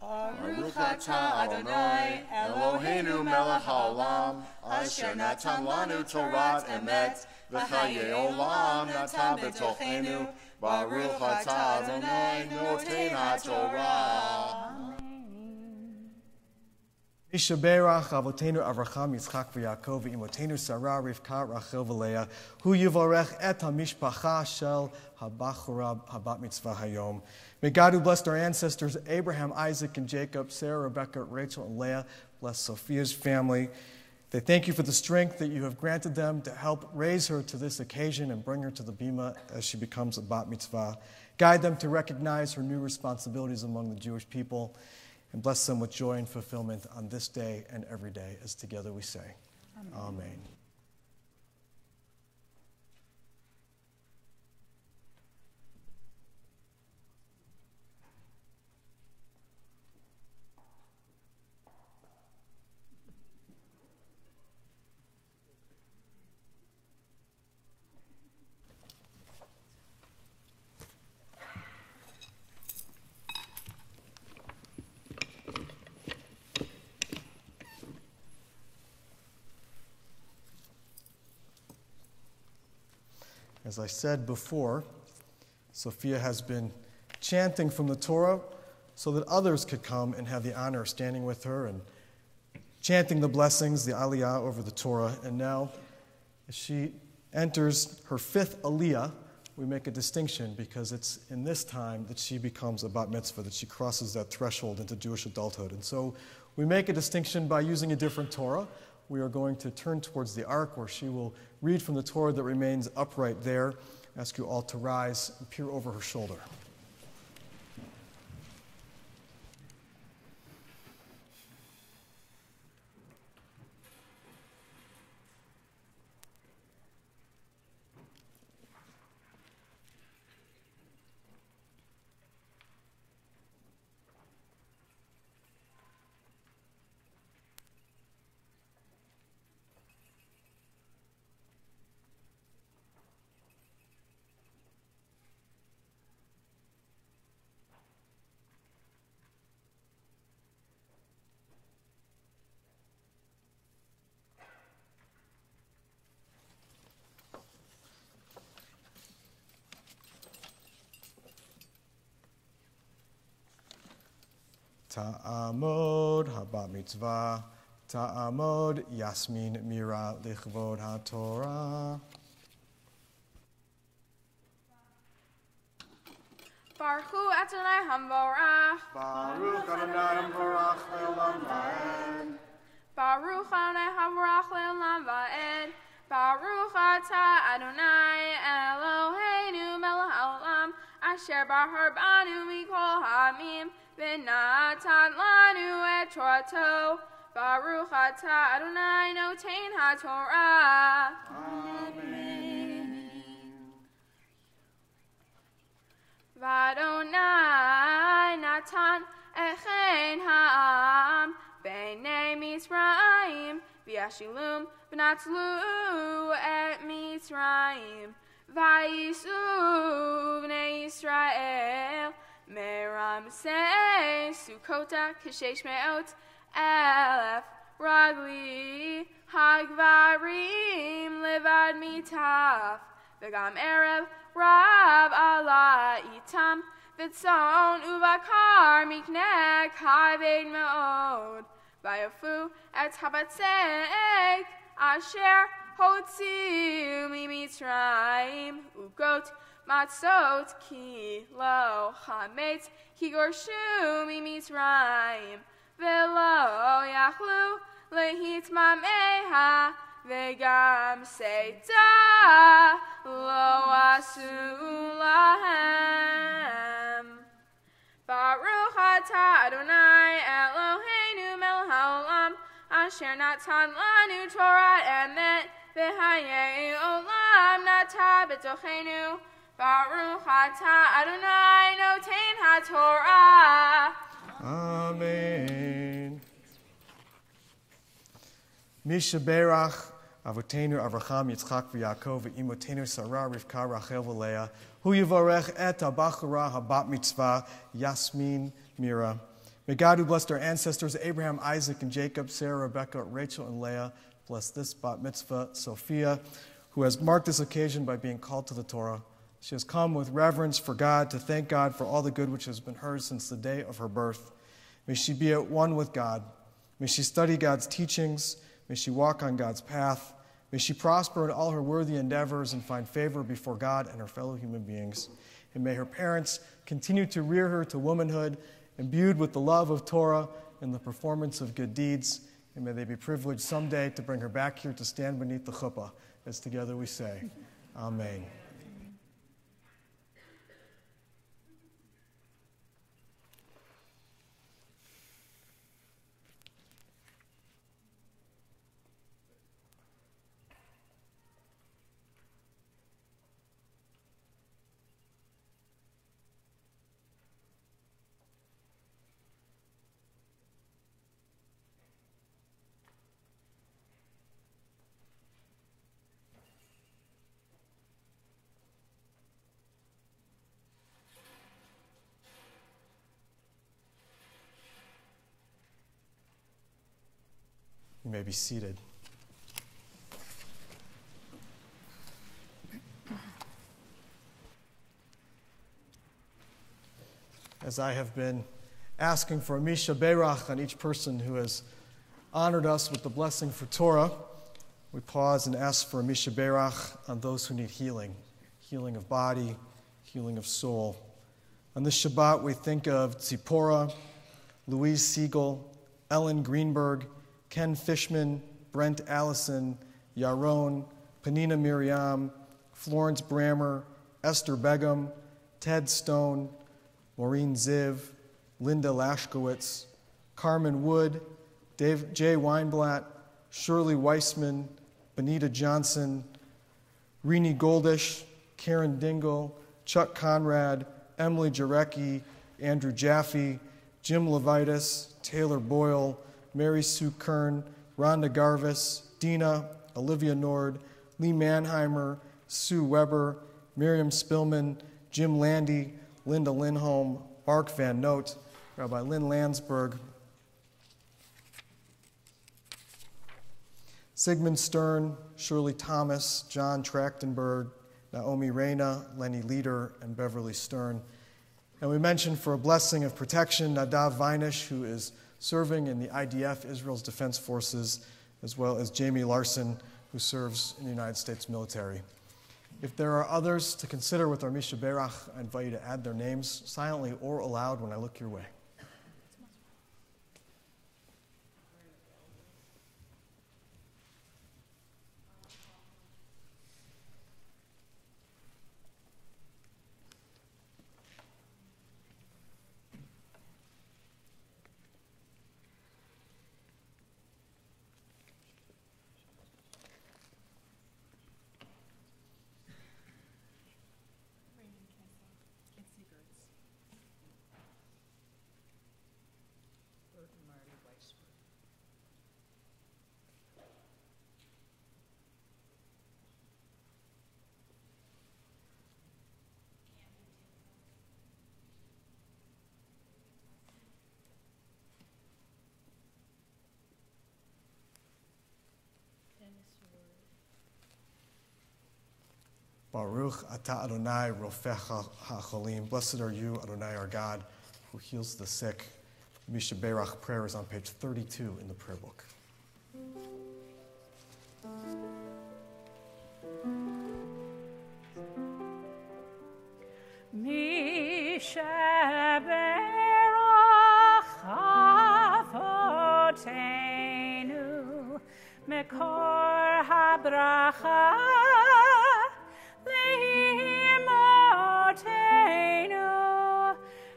Baruch atah Adonai Eloheinu melech haolam, asher natan lanu Torat emet, v'chayei olam natan b'tochenu. Baruch atah Adonai noten haTorah. Yishaberach Avotenu Avraham Yitzchak v'Yaakov v'imotenu Sarah Rivka Rachel v'Leah Hu yivorech et hamishpacha shel habachura habat mitzvah hayom. May God, who blessed our ancestors Abraham, Isaac, and Jacob, Sarah, Rebecca, Rachel, and Leah, bless Sophia's family. They thank you for the strength that you have granted them to help raise her to this occasion and bring her to the bima as she becomes a bat mitzvah. Guide them to recognize her new responsibilities among the Jewish people, and bless them with joy and fulfillment on this day and every day, as together we say, Amen. As I said before, Sophia has been chanting from the Torah so that others could come and have the honor of standing with her and chanting the blessings, the aliyah over the Torah. And now, as she enters her 5th aliyah, we make a distinction because it's in this time that she becomes a bat mitzvah, that she crosses that threshold into Jewish adulthood. And so we make a distinction by using a different Torah. We are going to turn towards the ark where she will read from the Torah that remains upright there. I ask you all to rise and peer over her shoulder. Ta'amod habat mitzvah, ta'amod Yasmin Mira lichvod haTorah. Baruch Hu Adonai Hamorach. Baruch Adonai Hamorach le'olam va'ed. Baruch Adonai Hamorach le'olam va'ed. Baruch atah Adonai Eloheinu Asher Bahar Banu Mikol Hamim V'natan Lanu Et Torato Baruch Atah Adonai Noten HaTorah. Amen. V'Adonai Natan Echen Ha'am B'nei Mitzrayim V'yashilum V'natzlu Et Mitzrayim Vayisu B'nei Yisrael Meramsei Sukota Kishesh Me'ot Elef Ragli Hagvarim Levad Mitaf V'gam Erev Rav Allah Itam V'tzon Uvakar Miknek Haved Me'od Vayafu Et Habatzek Asher Hotziu Mitzrayim Ugot Matzot Ki Lo Chametz Ki Gorshu Mitzrayim V'lo Yachlu Lehitmameha V'gam Seita Lo Asu Lahem. Baruch Atah Adonai Eloheinu Melech Haolam Asher Natan Lanu Torah Emet V'hayei Olam Nata B'tochenu Baruch Atah Adonai Noten HaTorah. Amen. Misha Berach Avotenu Avraham Yitzchak v'Yaakov v'Imotenu Sarah Rivka Rachel v'Leah Hu Yivarech et HaBachura HaBat Mitzvah Yasmin Mira. May God, who blessed our ancestors Abraham, Isaac, and Jacob, Sarah, Rebecca, Rachel, and Leah, bless this Bat Mitzvah Sophia, who has marked this occasion by being called to the Torah. She has come with reverence for God to thank God for all the good which has been hers since the day of her birth. May she be at one with God. May she study God's teachings. May she walk on God's path. May she prosper in all her worthy endeavors and find favor before God and her fellow human beings. And may her parents continue to rear her to womanhood, imbued with the love of Torah and the performance of good deeds. And may they be privileged someday to bring her back here to stand beneath the chuppah, as together we say, Amen. You may be seated. As I have been asking for a Misha Berach on each person who has honored us with the blessing for Torah, we pause and ask for a Misha Berach on those who need healing, healing of body, healing of soul. On this Shabbat, we think of Tzipora, Louise Siegel, Ellen Greenberg, Ken Fishman, Brent Allison, Yaron, Panina Miriam, Florence Brammer, Esther Begum, Ted Stone, Maureen Ziv, Linda Lashkowitz, Carmen Wood, Jay Weinblatt, Shirley Weissman, Benita Johnson, Rini Goldish, Karen Dingle, Chuck Conrad, Emily Jarecki, Andrew Jaffe, Jim Levitas, Taylor Boyle, Mary Sue Kern, Rhonda Garvis, Dina, Olivia Nord, Lee Mannheimer, Sue Weber, Miriam Spillman, Jim Landy, Linda Lindholm, Mark Van Noot, Rabbi Lynn Landsberg, Sigmund Stern, Shirley Thomas, John Trachtenberg, Naomi Reyna, Lenny Leader, and Beverly Stern. And we mentioned for a blessing of protection, Nadav Vinish, who is serving in the IDF, Israel's Defense Forces, as well as Jamie Larson, who serves in the United States military. If there are others to consider with our Misha Berach, I invite you to add their names silently or aloud when I look your way. Baruch atah Adonai rofecha ha'cholim. Blessed are you, Adonai, our God, who heals the sick. Mishaberach prayer is on page 32 in the prayer book. Mishaberach avotenu mekor habracha leimotenu.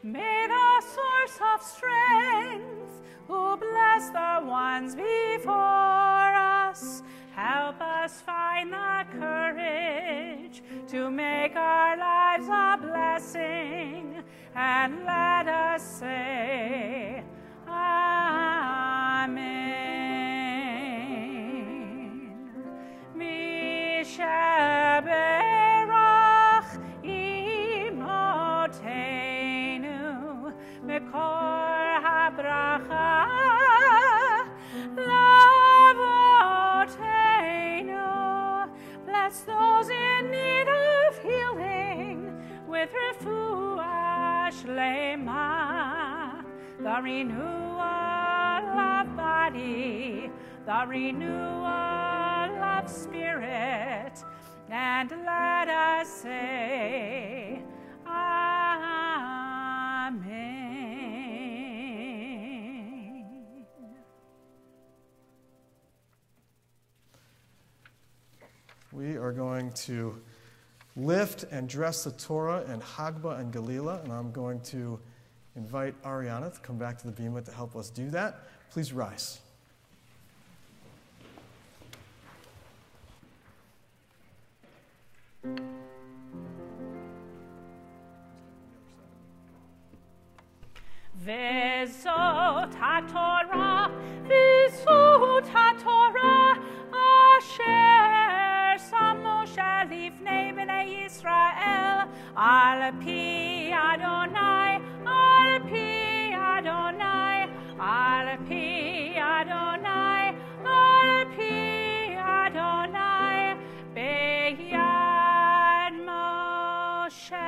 May the source of strength, who bless the ones before us, help us find the courage to make our lives a blessing, and let us say, Amen. Mishaberach imotenu mekor habracha lavotenu. Bless those in need of healing with refuah shlema, the renewal of body, the renewal of spirit, and let us say, Amen. We are going to lift and dress the Torah in Hagba and Galila, and I'm going to invite Ariana to come back to the bima to help us do that. Please rise. Vezot HaTorah, Vezot HaTorah, Asher Sam Moshe Lifnei Bnei Yisrael, Al Pi Adonai, Al Pi Adonai, Al Pi Adonai, Al Pi Adonai, Beyad Moshe.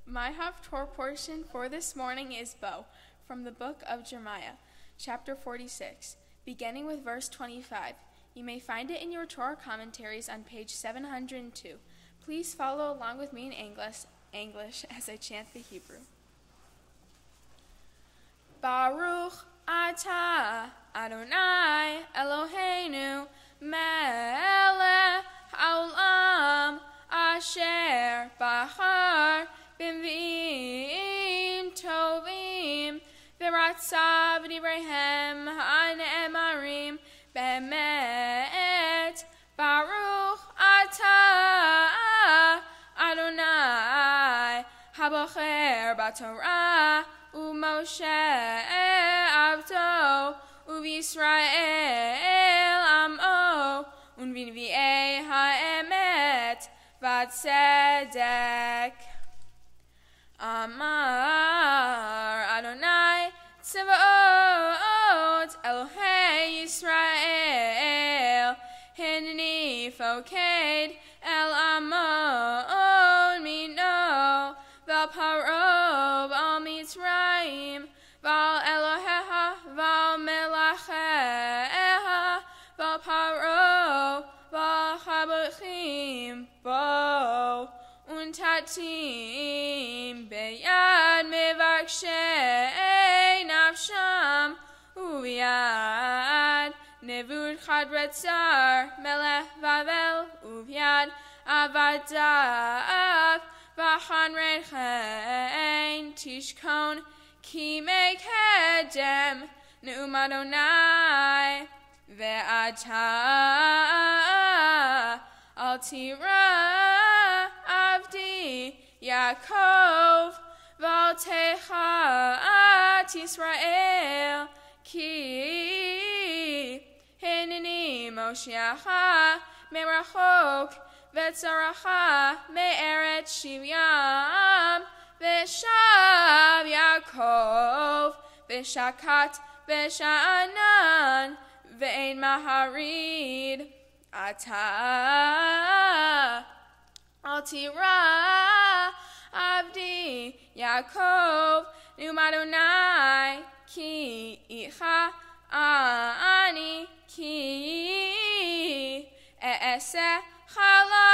My Haftorah portion for this morning is Bo, from the book of Jeremiah, chapter 46, beginning with verse 25. You may find it in your Torah commentaries on page 702. Please follow along with me in English as I chant the Hebrew. Baruch atah Adonai Eloheinu melech haolam asher bahar b'mvim Habocher Batorah, Moshe Avdo, Yisrael Amo, Vinvi'ei Ha'emet, Vatzedek. Amar Adonai Tzvaot Elohei Yisrael, Hineni Foked El Amon Mino, Val Parov Al Mitzrayim, Val Eloheha, Val Melacheha, Val Parov, Val Chabuchim Bo, Untatim Beyad Mevakshei Nafsham, Uviad Nebuchadrezzar Melech Bavel, Uviad Avadav V'chanrechen Tishkon Ki Mekedem Ne'um Adonai Ve'ata Al Tira Avdi Yaakov V'altecha Yisrael Ki Hineni Moshiacha Merachok Vetzaracha Me'eret Shivyam Veshav Yaakov Veshakat Vesha'anan Ve'en Maharid Ata Al Tira Avdi Yaakov Ne'um Adonai Ki Icha Ani Ki E'eseh Chala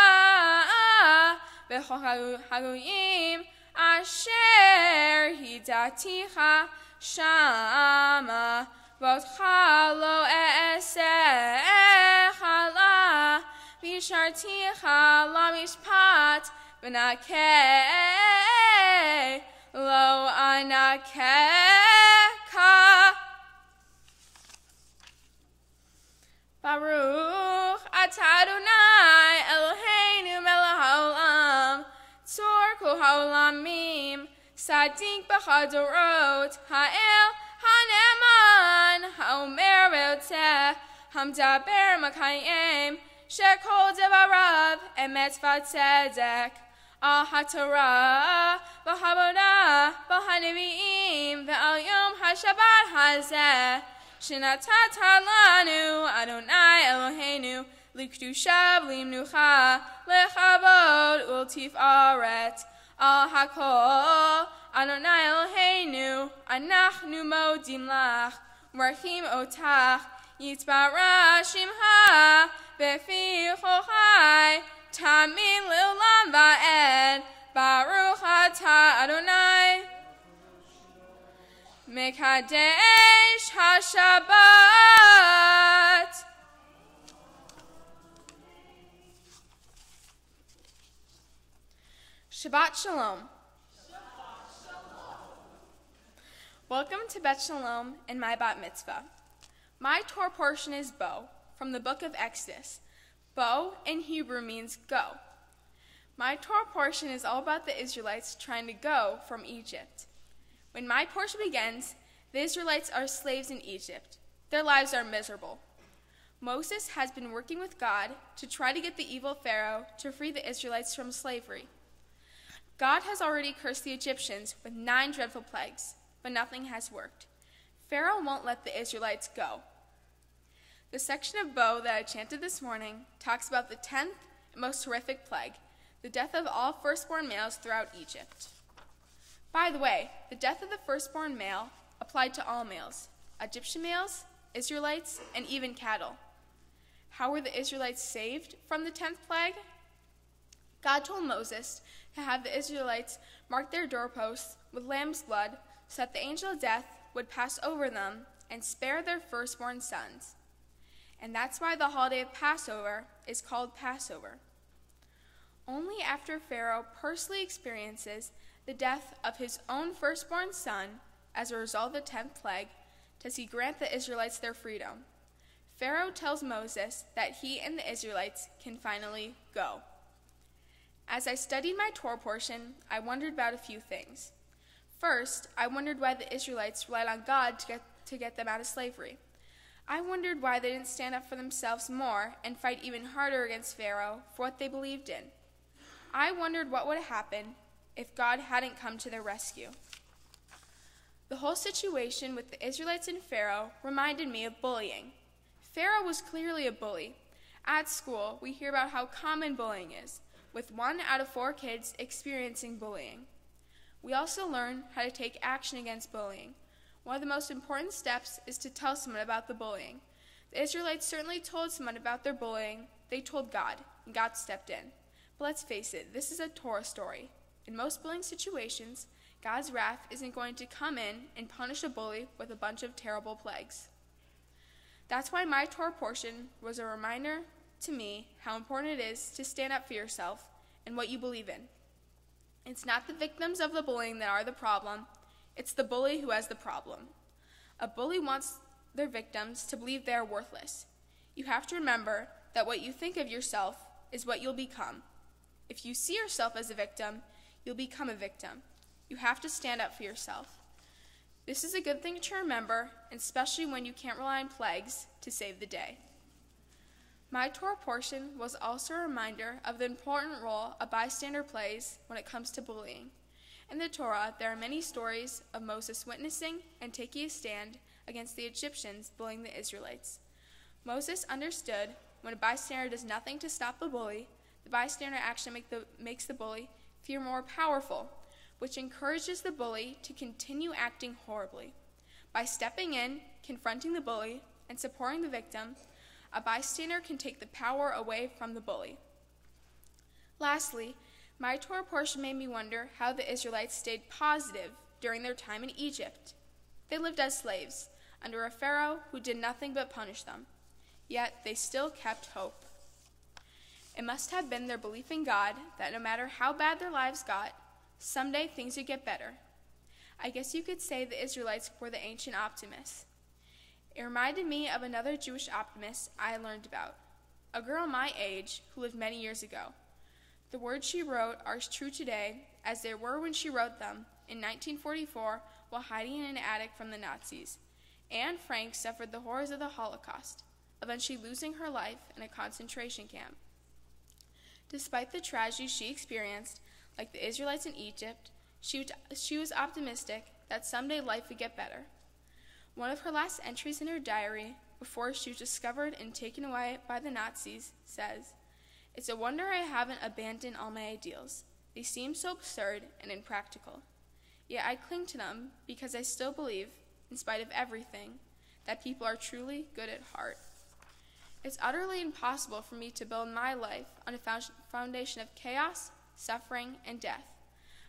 B'chol Haguyim Asher Hidaticha Shama V'otcha Lo E'eseh Chala V'sharticha La Mishpat V'nakeh Lo Anakecha Baruch Atah Adonai Eloheinu melech haolam tzor kol haolamim sadik b'chadorot ha'el ha'ne'eman ha'omer ve'yoteh hamdaber makayim shekol devarav emet v'tzedek al haTorah v'havodah v'hanevi'im ve'al yom ha'shabbat hazeh Shinatat lanu Adonai Eloheinu likdusha v'limnucha lechavod ultifaret al hakol Adonai Eloheinu anachnu modim lach marchim otach yitzbara shimcha befi chochai tamim le'olam va'ed baruch atah Adonai Mekadesh HaShabbat. Shabbat Shalom. Welcome to Bet Shalom and my Bat Mitzvah. My Torah portion is Bo, from the book of Exodus. Bo in Hebrew means go. My Torah portion is all about the Israelites trying to go from Egypt. When my portion begins, the Israelites are slaves in Egypt. Their lives are miserable. Moses has been working with God to try to get the evil Pharaoh to free the Israelites from slavery. God has already cursed the Egyptians with 9 dreadful plagues, but nothing has worked. Pharaoh won't let the Israelites go. The section of Bo that I chanted this morning talks about the 10th and most horrific plague, the death of all firstborn males throughout Egypt. By the way, the death of the firstborn male applied to all males, Egyptian males, Israelites, and even cattle. How were the Israelites saved from the 10th plague? God told Moses to have the Israelites mark their doorposts with lamb's blood so that the angel of death would pass over them and spare their firstborn sons. And that's why the holiday of Passover is called Passover. Only after Pharaoh personally experiences the death of his own firstborn son as a result of the 10th plague does he grant the Israelites their freedom. Pharaoh tells Moses that he and the Israelites can finally go. As I studied my Torah portion, I wondered about a few things. First, I wondered why the Israelites relied on God to get them out of slavery. I wondered why they didn't stand up for themselves more and fight even harder against Pharaoh for what they believed in. I wondered what would happen if God hadn't come to their rescue. The whole situation with the Israelites and Pharaoh reminded me of bullying. Pharaoh was clearly a bully. At school, we hear about how common bullying is, with 1 out of 4 kids experiencing bullying. We also learn how to take action against bullying. One of the most important steps is to tell someone about the bullying. The Israelites certainly told someone about their bullying. They told God, and God stepped in. But let's face it, this is a Torah story. In most bullying situations, God's wrath isn't going to come in and punish a bully with a bunch of terrible plagues. That's why my Torah portion was a reminder to me how important it is to stand up for yourself and what you believe in. It's not the victims of the bullying that are the problem. It's the bully who has the problem. A bully wants their victims to believe they are worthless. You have to remember that what you think of yourself is what you'll become. If you see yourself as a victim, you'll become a victim. You have to stand up for yourself. This is a good thing to remember, especially when you can't rely on plagues to save the day. My Torah portion was also a reminder of the important role a bystander plays when it comes to bullying. In the Torah, there are many stories of Moses witnessing and taking a stand against the Egyptians bullying the Israelites. Moses understood when a bystander does nothing to stop the bully, the bystander action makes the bully feel more powerful, which encourages the bully to continue acting horribly. By stepping in, confronting the bully, and supporting the victim, a bystander can take the power away from the bully. Lastly, my Torah portion made me wonder how the Israelites stayed positive during their time in Egypt. They lived as slaves, under a Pharaoh who did nothing but punish them. Yet they still kept hope. It must have been their belief in God that no matter how bad their lives got, someday things would get better. I guess you could say the Israelites were the ancient optimists. It reminded me of another Jewish optimist I learned about, a girl my age who lived many years ago. The words she wrote are as true today as they were when she wrote them in 1944 while hiding in an attic from the Nazis. Anne Frank suffered the horrors of the Holocaust, eventually losing her life in a concentration camp. Despite the tragedy she experienced, like the Israelites in Egypt, she was optimistic that someday life would get better. One of her last entries in her diary, before she was discovered and taken away by the Nazis, says, "It's a wonder I haven't abandoned all my ideals. They seem so absurd and impractical. Yet I cling to them because I still believe, in spite of everything, that people are truly good at heart. It's utterly impossible for me to build my life on a foundation of chaos, suffering, and death.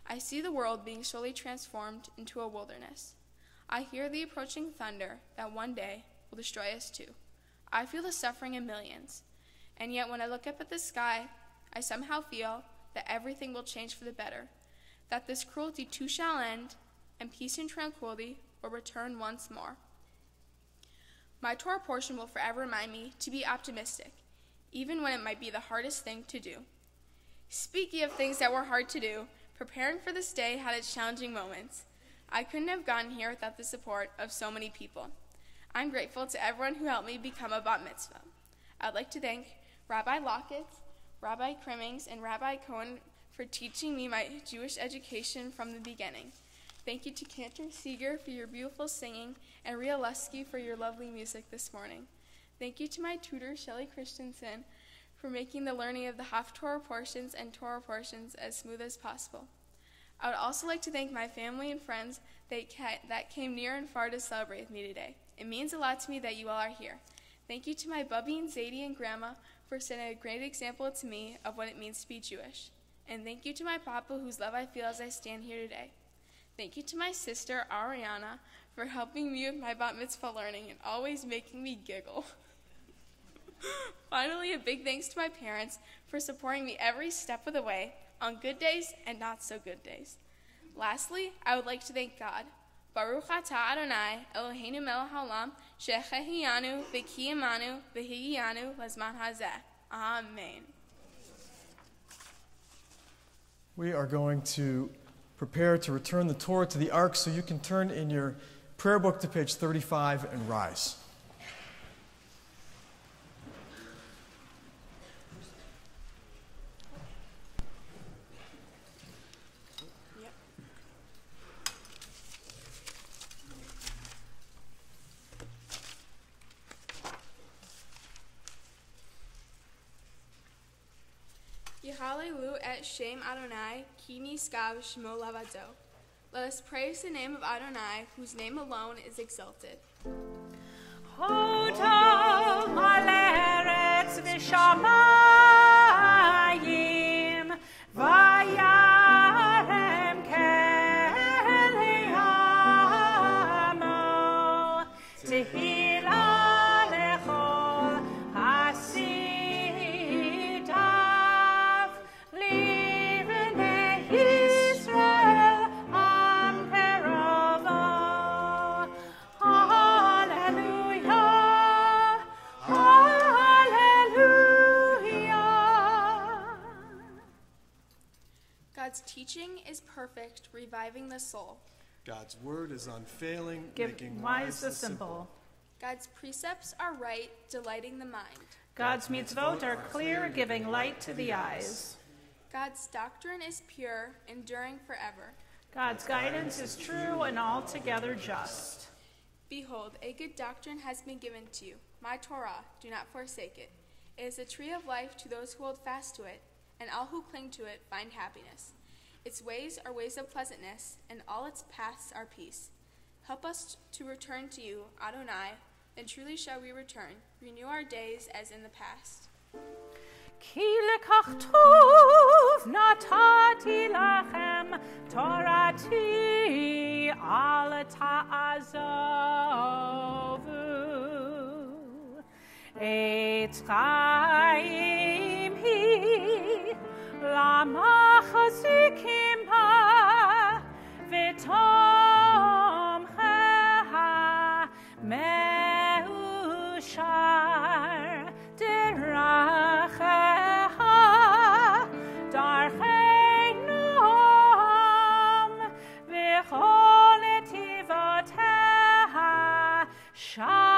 I see the world being slowly transformed into a wilderness. I hear the approaching thunder that one day will destroy us too. I feel the suffering in millions. And yet when I look up at the sky, I somehow feel that everything will change for the better, that this cruelty too shall end, and peace and tranquility will return once more." My Torah portion will forever remind me to be optimistic, even when it might be the hardest thing to do. Speaking of things that were hard to do, preparing for this day had its challenging moments. I couldn't have gotten here without the support of so many people. I'm grateful to everyone who helped me become a bat mitzvah. I'd like to thank Rabbi Lockett, Rabbi Crimmings, and Rabbi Cohen for teaching me my Jewish education from the beginning. Thank you to Cantor Seeger for your beautiful singing and Ria Lusky for your lovely music this morning. Thank you to my tutor, Shelley Christensen, for making the learning of the Haftorah portions and Torah portions as smooth as possible. I would also like to thank my family and friends that came near and far to celebrate with me today. It means a lot to me that you all are here. Thank you to my Bubby and Zadie and Grandma for setting a great example to me of what it means to be Jewish. And thank you to my Papa, whose love I feel as I stand here today. Thank you to my sister, Ariana, for helping me with my bat mitzvah learning and always making me giggle. Finally, a big thanks to my parents for supporting me every step of the way, on good days and not so good days. Lastly, I would like to thank God. Baruch atah Adonai, Eloheinu melech haolam, shechehianu v'kiyamanu v'higiyanu lezman hazeh. Amen. We are going to prepare to return the Torah to the ark, so you can turn in your prayer book to page 35 and rise. Yehalelu et Shem Adonai, ki niskav shmo lavado. Let us praise the name of Adonai, whose name alone is exalted. Hotov maleretz v'shamayim, vayarem keleyamo, tehila lechol hasidav, livnei Yisrael am perovo. Hallelujah, hallelujah. God's teaching is perfect, reviving the soul. God's word is unfailing, Give making wise the simple. God's precepts are right, delighting the mind. God's mitzvot are clear, giving light to the eyes. God's doctrine is pure, enduring forever. God's guidance is true and altogether just. Behold, a good doctrine has been given to you, my Torah, do not forsake it. It is a tree of life to those who hold fast to it, and all who cling to it find happiness. Its ways are ways of pleasantness, and all its paths are peace. Help us to return to you, Adonai, then truly shall we return. Renew our days as in the past. Ki lekach tov natati lachem torati al ta'azovu. Eitz chaim hi lama chazikim ba v'tomcheha meushar deracheha darchei noam v'chol netivoteha shalom.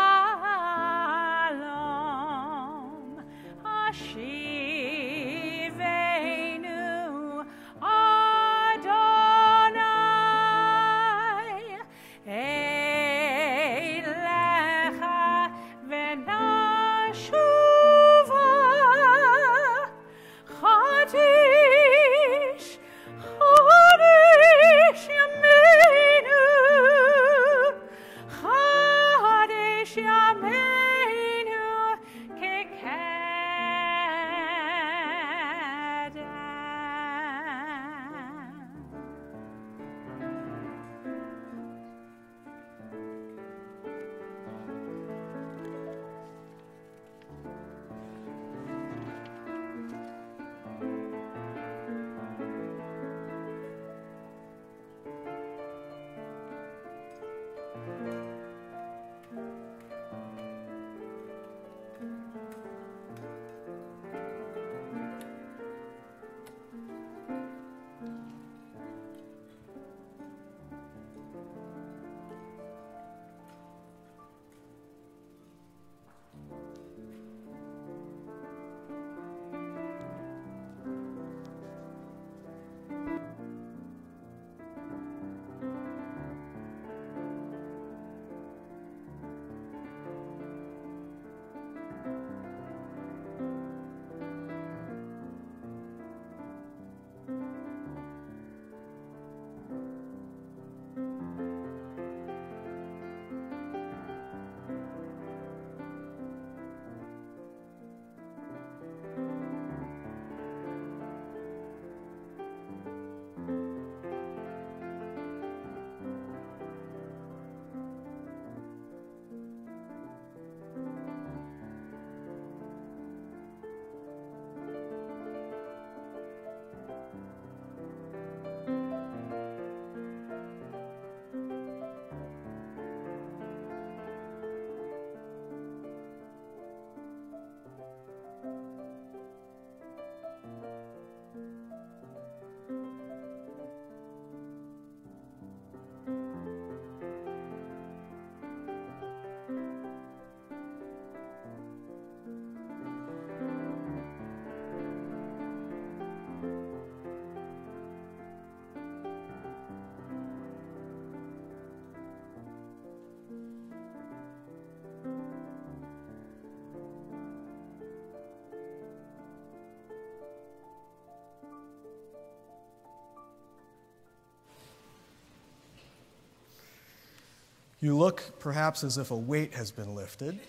You look perhaps as if a weight has been lifted.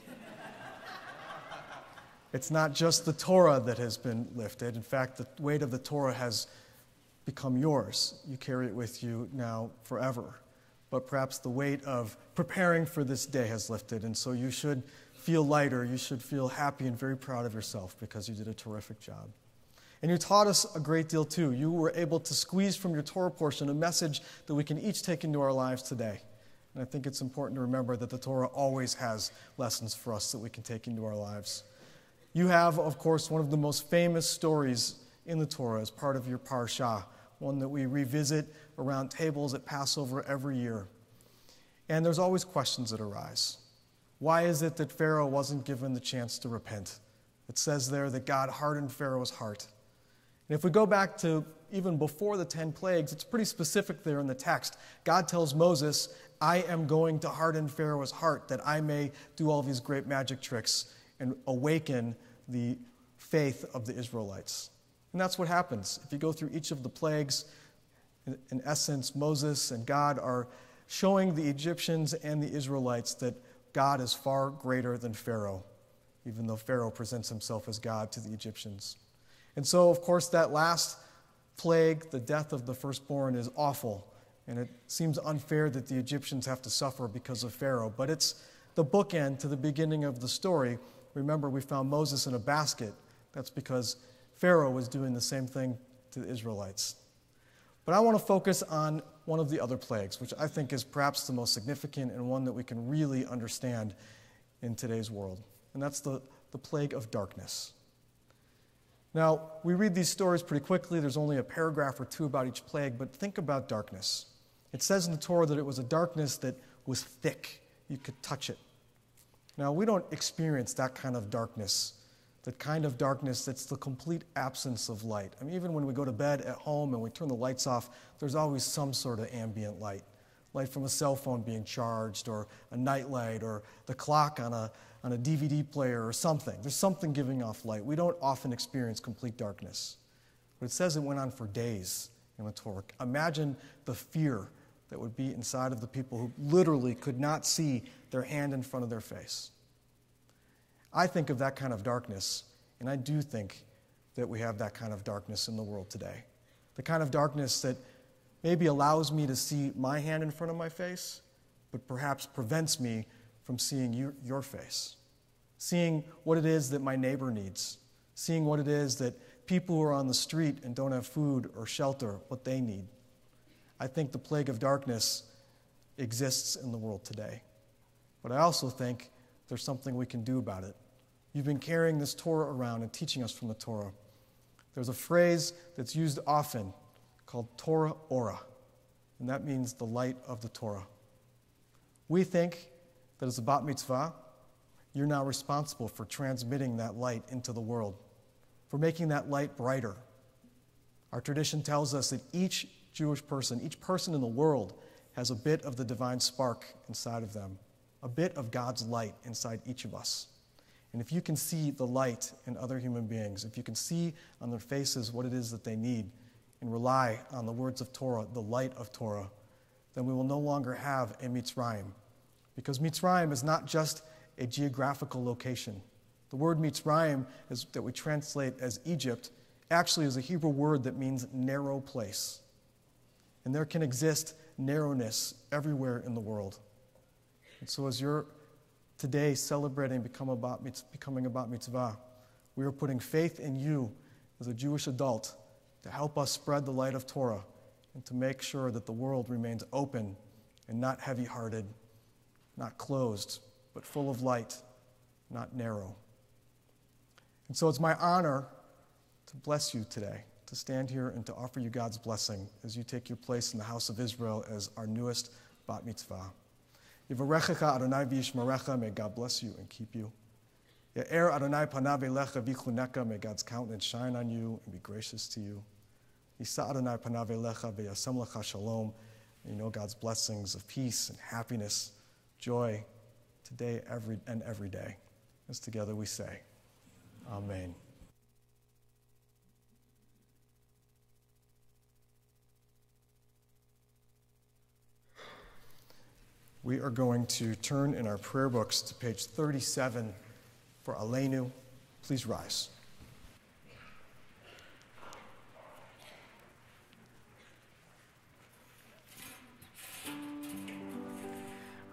It's not just the Torah that has been lifted. In fact, the weight of the Torah has become yours. You carry it with you now forever. But perhaps the weight of preparing for this day has lifted, and so you should feel lighter. You should feel happy and very proud of yourself because you did a terrific job. And you taught us a great deal too. You were able to squeeze from your Torah portion a message that we can each take into our lives today. And I think it's important to remember that the Torah always has lessons for us that we can take into our lives. You have, of course, one of the most famous stories in the Torah as part of your parsha, one that we revisit around tables at Passover every year. And there's always questions that arise. Why is it that Pharaoh wasn't given the chance to repent? It says there that God hardened Pharaoh's heart. And if we go back to even before the 10 plagues, it's pretty specific there in the text. God tells Moses, I am going to harden Pharaoh's heart that I may do all these great magic tricks and awaken the faith of the Israelites. And that's what happens. If you go through each of the plagues, in essence, Moses and God are showing the Egyptians and the Israelites that God is far greater than Pharaoh, even though Pharaoh presents himself as God to the Egyptians. And so, of course, that last plague, the death of the firstborn, is awful. And it seems unfair that the Egyptians have to suffer because of Pharaoh. But it's the bookend to the beginning of the story. Remember, we found Moses in a basket. That's because Pharaoh was doing the same thing to the Israelites. But I want to focus on one of the other plagues, which I think is perhaps the most significant and one that we can really understand in today's world. And that's the plague of darkness. Now, we read these stories pretty quickly. There's only a paragraph or two about each plague, but think about darkness. It says in the Torah that it was a darkness that was thick. You could touch it. Now, we don't experience that kind of darkness that's the complete absence of light. I mean, even when we go to bed at home and we turn the lights off, there's always some sort of ambient light. Light from a cell phone being charged, or a nightlight, or the clock on a DVD player or something. There's something giving off light. We don't often experience complete darkness. But it says it went on for days in the Torah. Imagine the fear that would be inside of the people who literally could not see their hand in front of their face. I think of that kind of darkness, and I do think that we have that kind of darkness in the world today. The kind of darkness that maybe allows me to see my hand in front of my face, but perhaps prevents me from seeing your face, seeing what it is that my neighbor needs, seeing what it is that people who are on the street and don't have food or shelter, what they need. I think the plague of darkness exists in the world today. But I also think there's something we can do about it. You've been carrying this Torah around and teaching us from the Torah. There's a phrase that's used often called Torah Ora, and that means the light of the Torah. We think that as a bat mitzvah, you're now responsible for transmitting that light into the world, for making that light brighter. Our tradition tells us that each Jewish person, each person in the world, has a bit of the divine spark inside of them, a bit of God's light inside each of us. And if you can see the light in other human beings, if you can see on their faces what it is that they need, and rely on the words of Torah, the light of Torah, then we will no longer have a Mitzrayim. Because Mitzrayim is not just a geographical location. The word Mitzrayim, that we translate as Egypt, actually is a Hebrew word that means narrow place. And there can exist narrowness everywhere in the world. And so as you're today celebrating becoming a bat mitzvah, we are putting faith in you as a Jewish adult to help us spread the light of Torah and to make sure that the world remains open and not heavy-hearted, not closed, but full of light, not narrow. And so it's my honor to bless you today, to stand here and to offer you God's blessing as you take your place in the house of Israel as our newest bat mitzvah. Yivarechecha Adonai v'yishmerecha, may God bless you and keep you. Ya'er Adonai panav elecha v'yichuneka, may God's countenance shine on you and be gracious to you. Yisa Adonai panav elecha v'yasem lecha shalom, and you know God's blessings of peace and happiness, joy, today every day. As together we say, Amen. We are going to turn in our prayer books to page 37 for Aleinu. Please rise.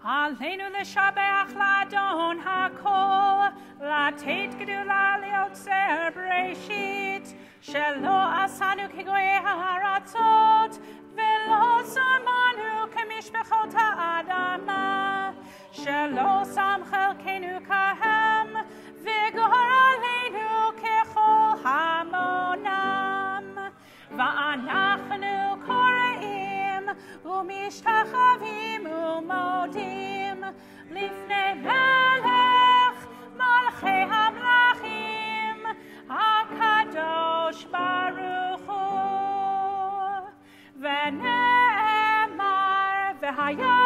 Aleinu l'shabeach l'adon hakol, לתת גדולה ליוצר בראשית, שלא עשנו כגויי הארצות, ולא שמנו כמשפחות האדמה, שלא שם חלקנו כהם, וגורלנו ככל המונם. ואנחנו קוראים ומשתחווים ומודים לפני מלך מלכי המלכים הקדוש ברוך הוא. ונאמר והיה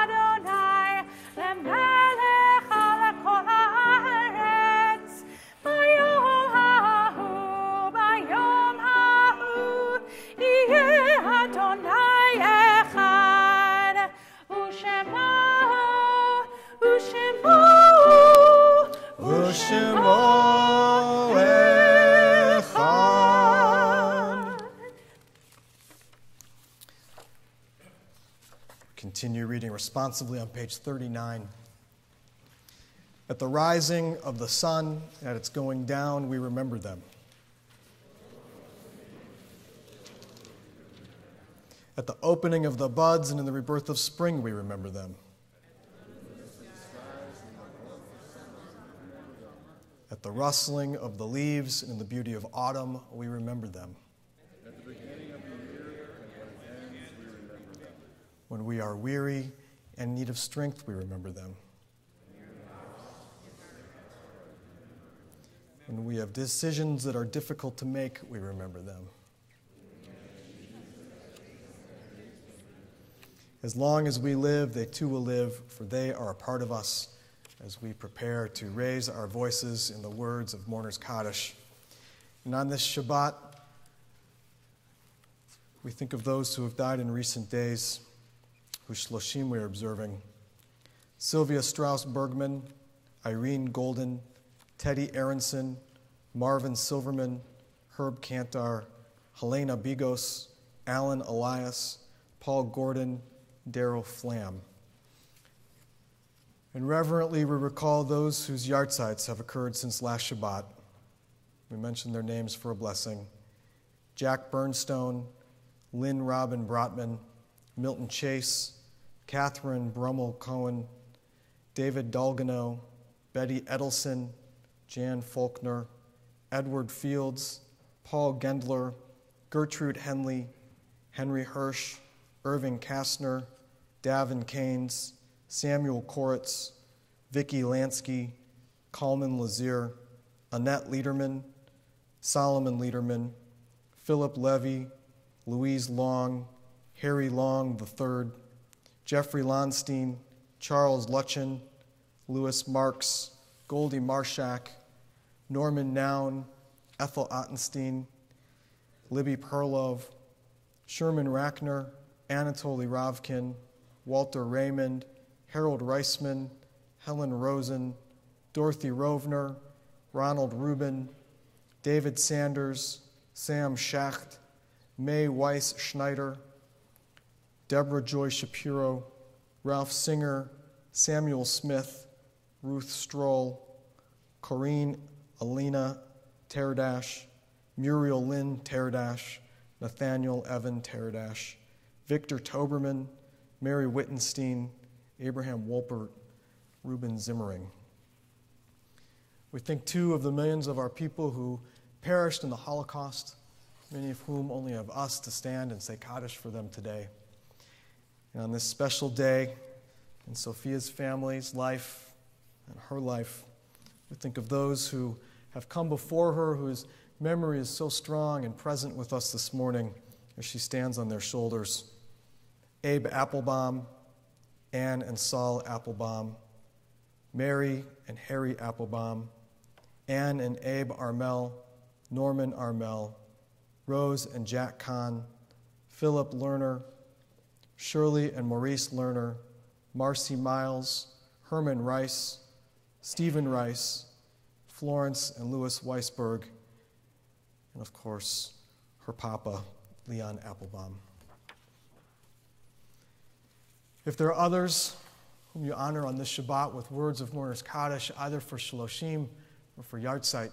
אדוני למלך על כל הארץ ביום ההוא ביום ההוא יהיה אדוני אחד ושמו אחד. Continue reading responsively on page 39. At the rising of the sun, at its going down, we remember them. At the opening of the buds and in the rebirth of spring, we remember them. At the rustling of the leaves and in the beauty of autumn, we remember them. At the beginning of the year and when it ends, we remember them. When we are weary and in need of strength, we remember them. When we have decisions that are difficult to make, we remember them. As long as we live, they too will live, for they are a part of us as we prepare to raise our voices in the words of Mourner's Kaddish. And on this Shabbat, we think of those who have died in recent days, whose Shloshim we are observing. Sylvia Strauss-Bergman, Irene Golden, Teddy Aronson, Marvin Silverman, Herb Cantar, Helena Bigos, Alan Elias, Paul Gordon, Daryl Flam. And reverently we recall those whose yahrzeits have occurred since last Shabbat. We mention their names for a blessing. Jack Burnstone, Lynn Robin Brotman, Milton Chase, Catherine Brummel Cohen, David Dalgano, Betty Edelson, Jan Faulkner, Edward Fields, Paul Gendler, Gertrude Henley, Henry Hirsch, Irving Kastner, Davin Keynes, Samuel Koritz, Vicky Lansky, Kalman Lazier, Annette Liederman, Solomon Liederman, Philip Levy, Louise Long, Harry Long III, Jeffrey Lonstein, Charles Lutchen, Louis Marks, Goldie Marshak, Norman Noun, Ethel Ottenstein, Libby Perlov, Sherman Rackner, Anatoly Ravkin, Walter Raymond, Harold Reisman, Helen Rosen, Dorothy Rovner, Ronald Rubin, David Sanders, Sam Schacht, Mae Weiss Schneider, Deborah Joy Shapiro, Ralph Singer, Samuel Smith, Ruth Stroll, Corrine Alina Teradash, Muriel Lynn Teradash, Nathaniel Evan Teradash, Victor Toberman, Mary Wittenstein, Abraham Wolpert, Reuben Zimmering. We think, too, of the millions of our people who perished in the Holocaust, many of whom only have us to stand and say Kaddish for them today. And on this special day in Sophia's family's life and her life, we think of those who have come before her, whose memory is so strong and present with us this morning as she stands on their shoulders. Abe Applebaum, Anne and Saul Applebaum, Mary and Harry Applebaum, Anne and Abe Armel, Norman Armel, Rose and Jack Kahn, Philip Lerner, Shirley and Maurice Lerner, Marcy Miles, Herman Rice, Stephen Rice, Florence and Louis Weisberg, and of course, her papa, Leon Applebaum. If there are others whom you honor on this Shabbat with words of Mourner's Kaddish, either for Shloshim or for Yahrzeit,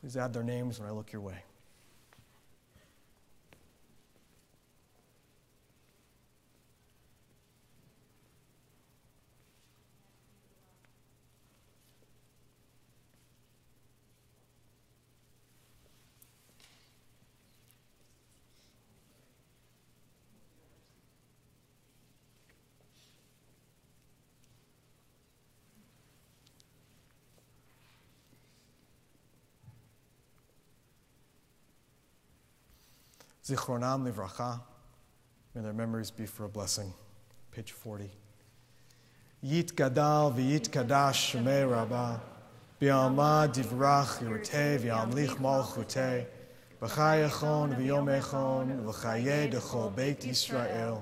please add their names when I look your way. Zichronam livracha, may their memories be for a blessing. Page 40. Yit gadal v'yit kadash shemei rabbah, bi'alma divrach yirtei v'yamlich malchutei, b'chayachon v'yomechon v'chaye dechol beit Yisrael,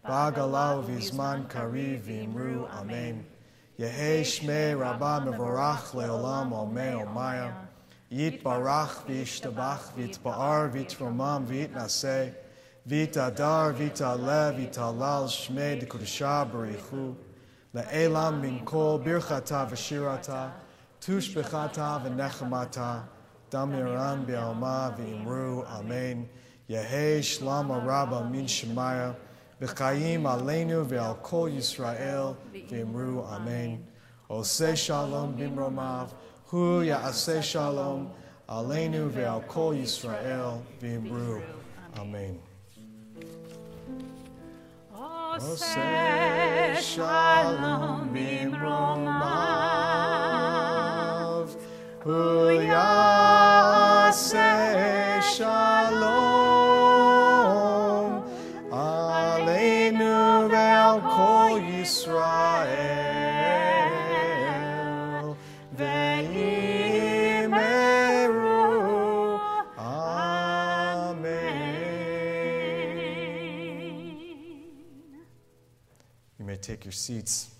ba'agalau v'izman kariv v'imru amen. Yehei shmei rabbah mevorach leolam omei omaya, Yit barach v'yishtabach v'yitba'ar v'yitromam v'yitnaseh v'yitadar v'yitaleh v'yitalal shmei d'kodesha b'richu le'elam min kol birchata v'shirata tushbechata v'nechamata damiran b'alma v'imru amen Yehei shlama rabba min shemaya v'chayim aleinu v'al kol Yisrael v'imru amen Oseh shalom b'mromav Hu ya'aseh shalom, aleinu ve'al kol Yisrael v'imru. Amen. Oseh shalom b'mromav. Hu ya'aseh shalom, aleinu ve'al kol Yisrael. Take your seats.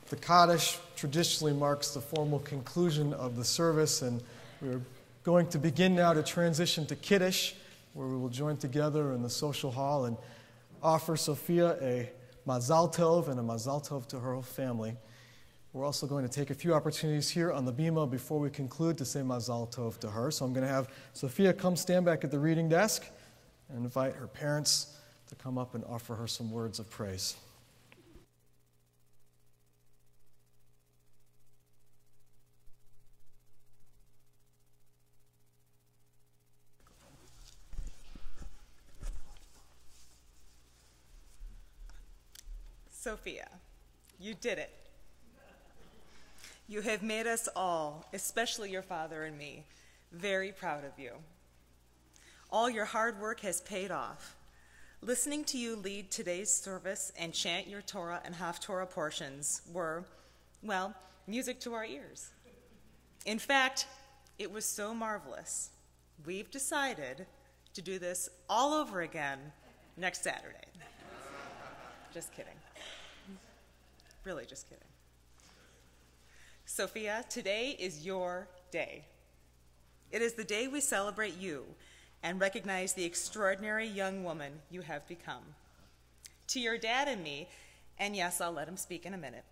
The Kaddish traditionally marks the formal conclusion of the service, and we're going to begin now to transition to Kiddush, where we will join together in the social hall and offer Sophia a Mazal Tov and a Mazal Tov to her whole family. We're also going to take a few opportunities here on the Bima before we conclude to say Mazal Tov to her. So I'm going to have Sophia come stand back at the reading desk and invite her parents to come up and offer her some words of praise. Sophia, you did it. You have made us all, especially your father and me, very proud of you. All your hard work has paid off. Listening to you lead today's service and chant your Torah and Haftorah portions were, well, music to our ears. In fact, it was so marvelous. We've decided to do this all over again next Saturday. Just kidding. Really, just kidding. Sophia, today is your day. It is the day we celebrate you and recognize the extraordinary young woman you have become. To your dad and me, and yes, I'll let him speak in a minute,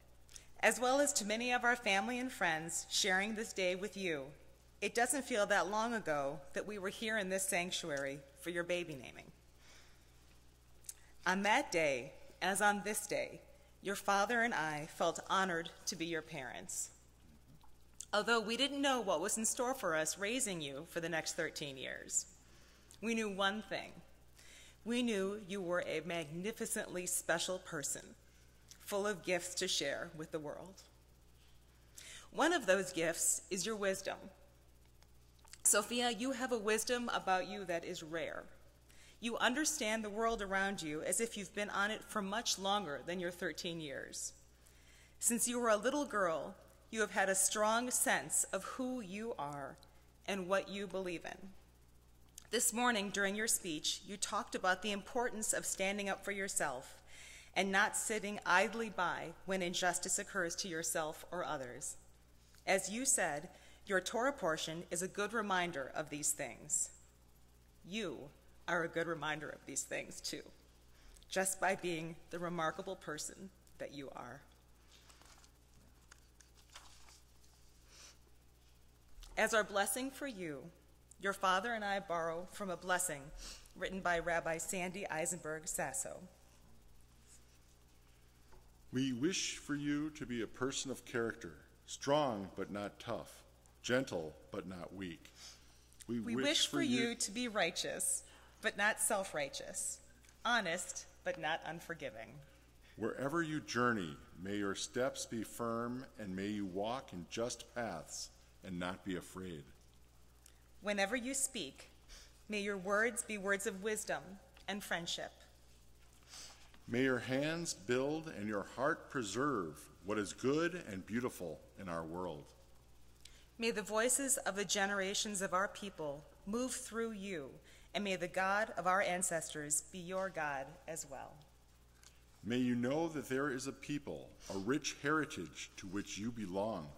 as well as to many of our family and friends sharing this day with you, it doesn't feel that long ago that we were here in this sanctuary for your baby naming. On that day, as on this day, your father and I felt honored to be your parents. Although we didn't know what was in store for us raising you for the next 13 years. We knew one thing. We knew you were a magnificently special person, full of gifts to share with the world. One of those gifts is your wisdom. Sophia, you have a wisdom about you that is rare. You understand the world around you as if you've been on it for much longer than your 13 years. Since you were a little girl, you have had a strong sense of who you are and what you believe in. This morning, during your speech, you talked about the importance of standing up for yourself and not sitting idly by when injustice occurs to yourself or others. As you said, your Torah portion is a good reminder of these things. You are a good reminder of these things, too, just by being the remarkable person that you are. As our blessing for you, your father and I borrow from a blessing written by Rabbi Sandy Eisenberg Sasso. We wish for you to be a person of character, strong but not tough, gentle but not weak. We wish for you to be righteous but not self-righteous, honest but not unforgiving. Wherever you journey, may your steps be firm, and may you walk in just paths and not be afraid. Whenever you speak, may your words be words of wisdom and friendship. May your hands build and your heart preserve what is good and beautiful in our world. May the voices of the generations of our people move through you, and may the God of our ancestors be your God as well. May you know that there is a people, a rich heritage to which you belong,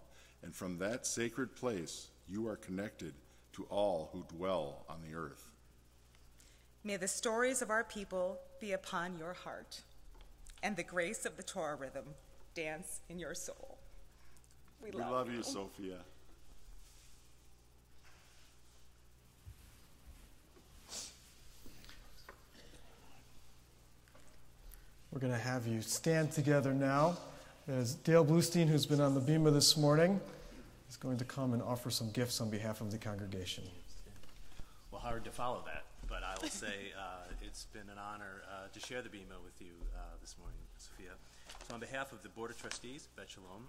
and from that sacred place you are connected to all who dwell on the earth. May the stories of our people be upon your heart, and the grace of the Torah rhythm dance in your soul. We love you, Sophia. We're going to have you stand together now as Dale Bluestein, who's been on the bima this morning, is going to come and offer some gifts on behalf of the congregation. Well, hard to follow that, but I will say it's been an honor to share the bima with you this morning, Sophia. So on behalf of the Board of Trustees, Bet Shalom,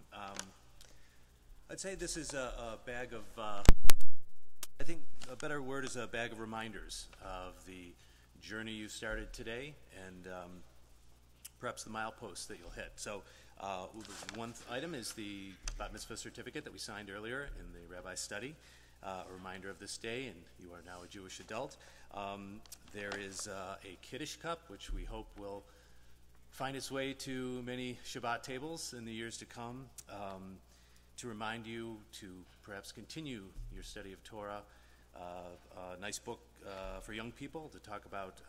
I'd say this is a bag of, I think a better word is a bag of reminders of the journey you started today and perhaps the mileposts that you'll hit. So one item is the Bat Mitzvah certificate that we signed earlier in the Rabbi's study, a reminder of this day, and you are now a Jewish adult. There is a Kiddush cup, which we hope will find its way to many Shabbat tables in the years to come, to remind you to perhaps continue your study of Torah. A nice book for young people to talk about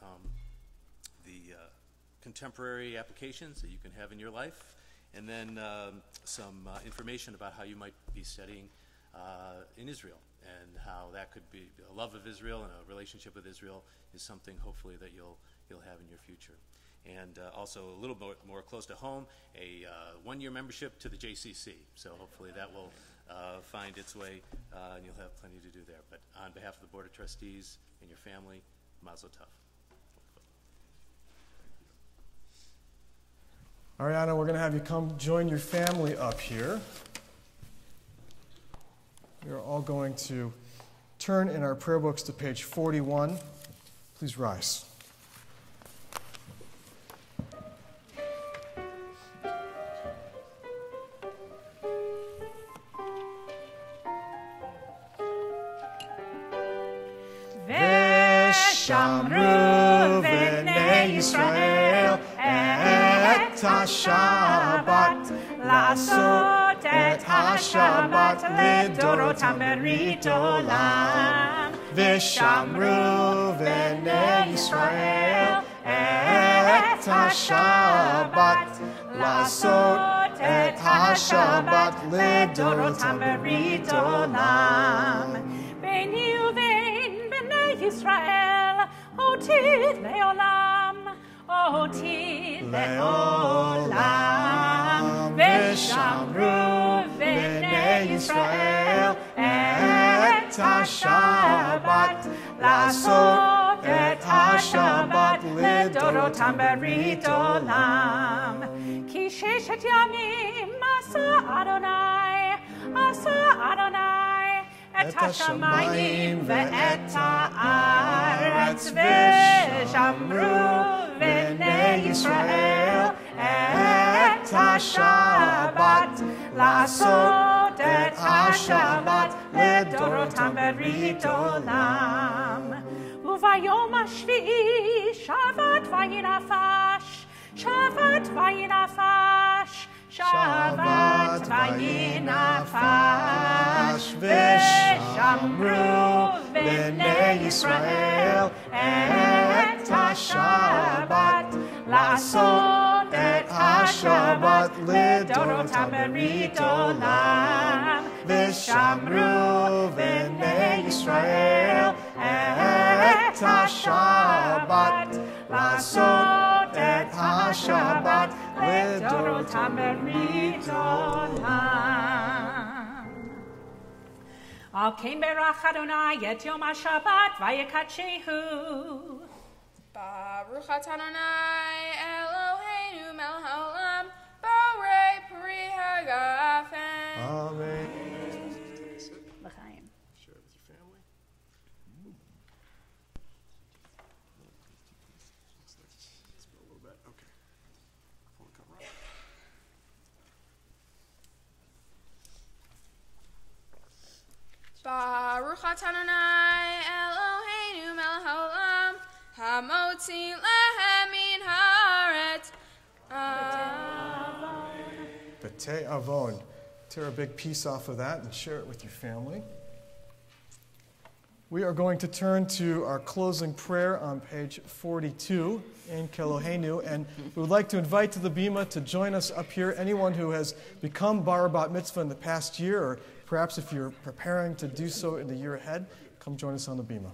the contemporary applications that you can have in your life, and then some information about how you might be studying in Israel, and how that could be a love of Israel and a relationship with Israel is something hopefully that you'll have in your future. And also a little bit more close to home, a one-year membership to the JCC. So hopefully that will find its way, and you'll have plenty to do there. But on behalf of the Board of Trustees and your family, Mazel Tov. Ariana, we're going to have you come join your family up here. We are all going to turn in our prayer books to page 41. Please rise. V'shamru v'nei Yisrael et HaShabbat לעשות את השבת לדורותם ברית עולם. ושמרו בני ישראל את השבת לעשות את השבת לדורותם ברית עולם. ביני ובין בני ישראל עתיד לעולם, עתיד לעולם. ושמרו בני ישראל את השבת לעשות את השבת לדורותם ברית עולם. כי ששת ימים עשה אדוני את השמיים ואת הארץ. ושמרו בני ישראל את השבת לעשות את השבת לדורותם ברית עולם. ביום השביעי שבת וינפש, שבת וינפש, שבת וינפש, ושמרו בני ישראל את השבת, לעשות את השבת לדורותם ברית עולם. ושמרו בני ישראל את השבת, לעשות את השבת לדורותם ברית עולם. על כן ברך אדוני את יום השבת ויקדשהו. Baruch atah Adonai Eloheinu melech haolam, borei peri hagafen. Amen. L'chaim. Share it with your family. Let's go a little bit. Okay. Hold it, cover up. Baruch atah Adonai Eloheinu melech haolam, hamotzi lehem min haaretz. B'tei avon. Tear a big piece off of that and share it with your family. We are going to turn to our closing prayer on page 42 in Kelohenu, and we would like to invite to the Bima to join us up here. Anyone who has become Bar Bat Mitzvah in the past year, or perhaps if you're preparing to do so in the year ahead, come join us on the Bima.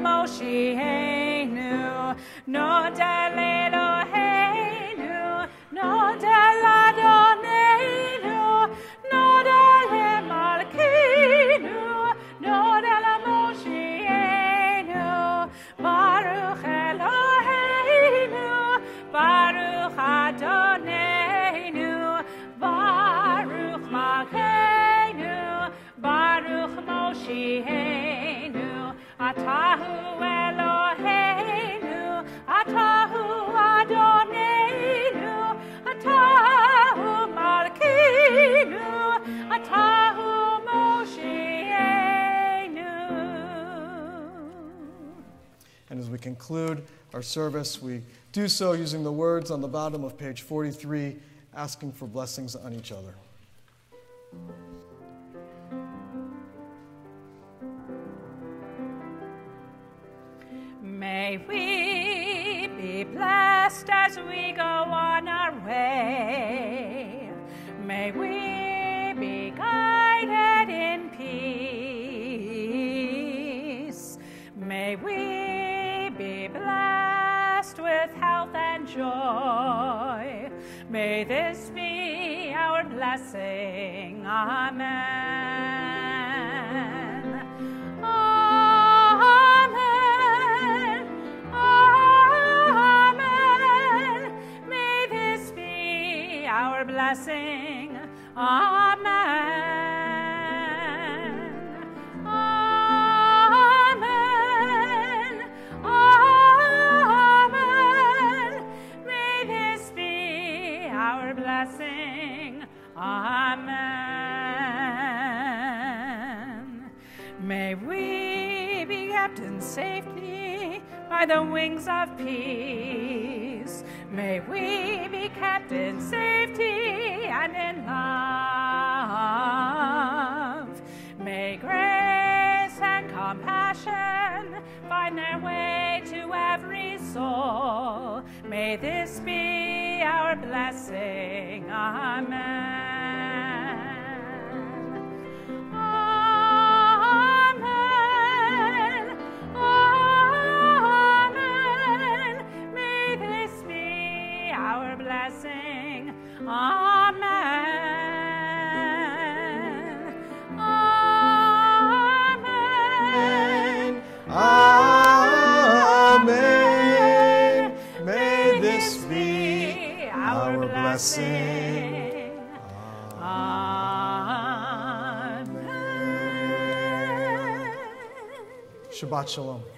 Moshienu, Nodal Eloheinu, Nodal Adonenu, Nodal Malkeinu, Nodal Moshienu, Baruch Eloheinu, Baruch Adonenu, Baruch Malkeinu, Baruch Moshienu, Atahu Eloheinu, Atahu Adonenu, Atahu Malkeinu, Atahu Moshienu. And as we conclude our service, we do so using the words on the bottom of page 43, asking for blessings on each other. May we be blessed as we go on our way. May we be guided in peace. May we be blessed with health and joy. May this be our blessing. Amen. Amen. Amen. May this be our blessing. Amen. Amen. Amen. May this be our blessing. Amen. May we be kept in safety by the wings of peace. May we be kept in safety and in love. May grace and compassion find their way to every soul. May this be our blessing. Amen. Amen. Amen. May this be our blessing. Amen. Amen. Amen. Shabbat Shalom.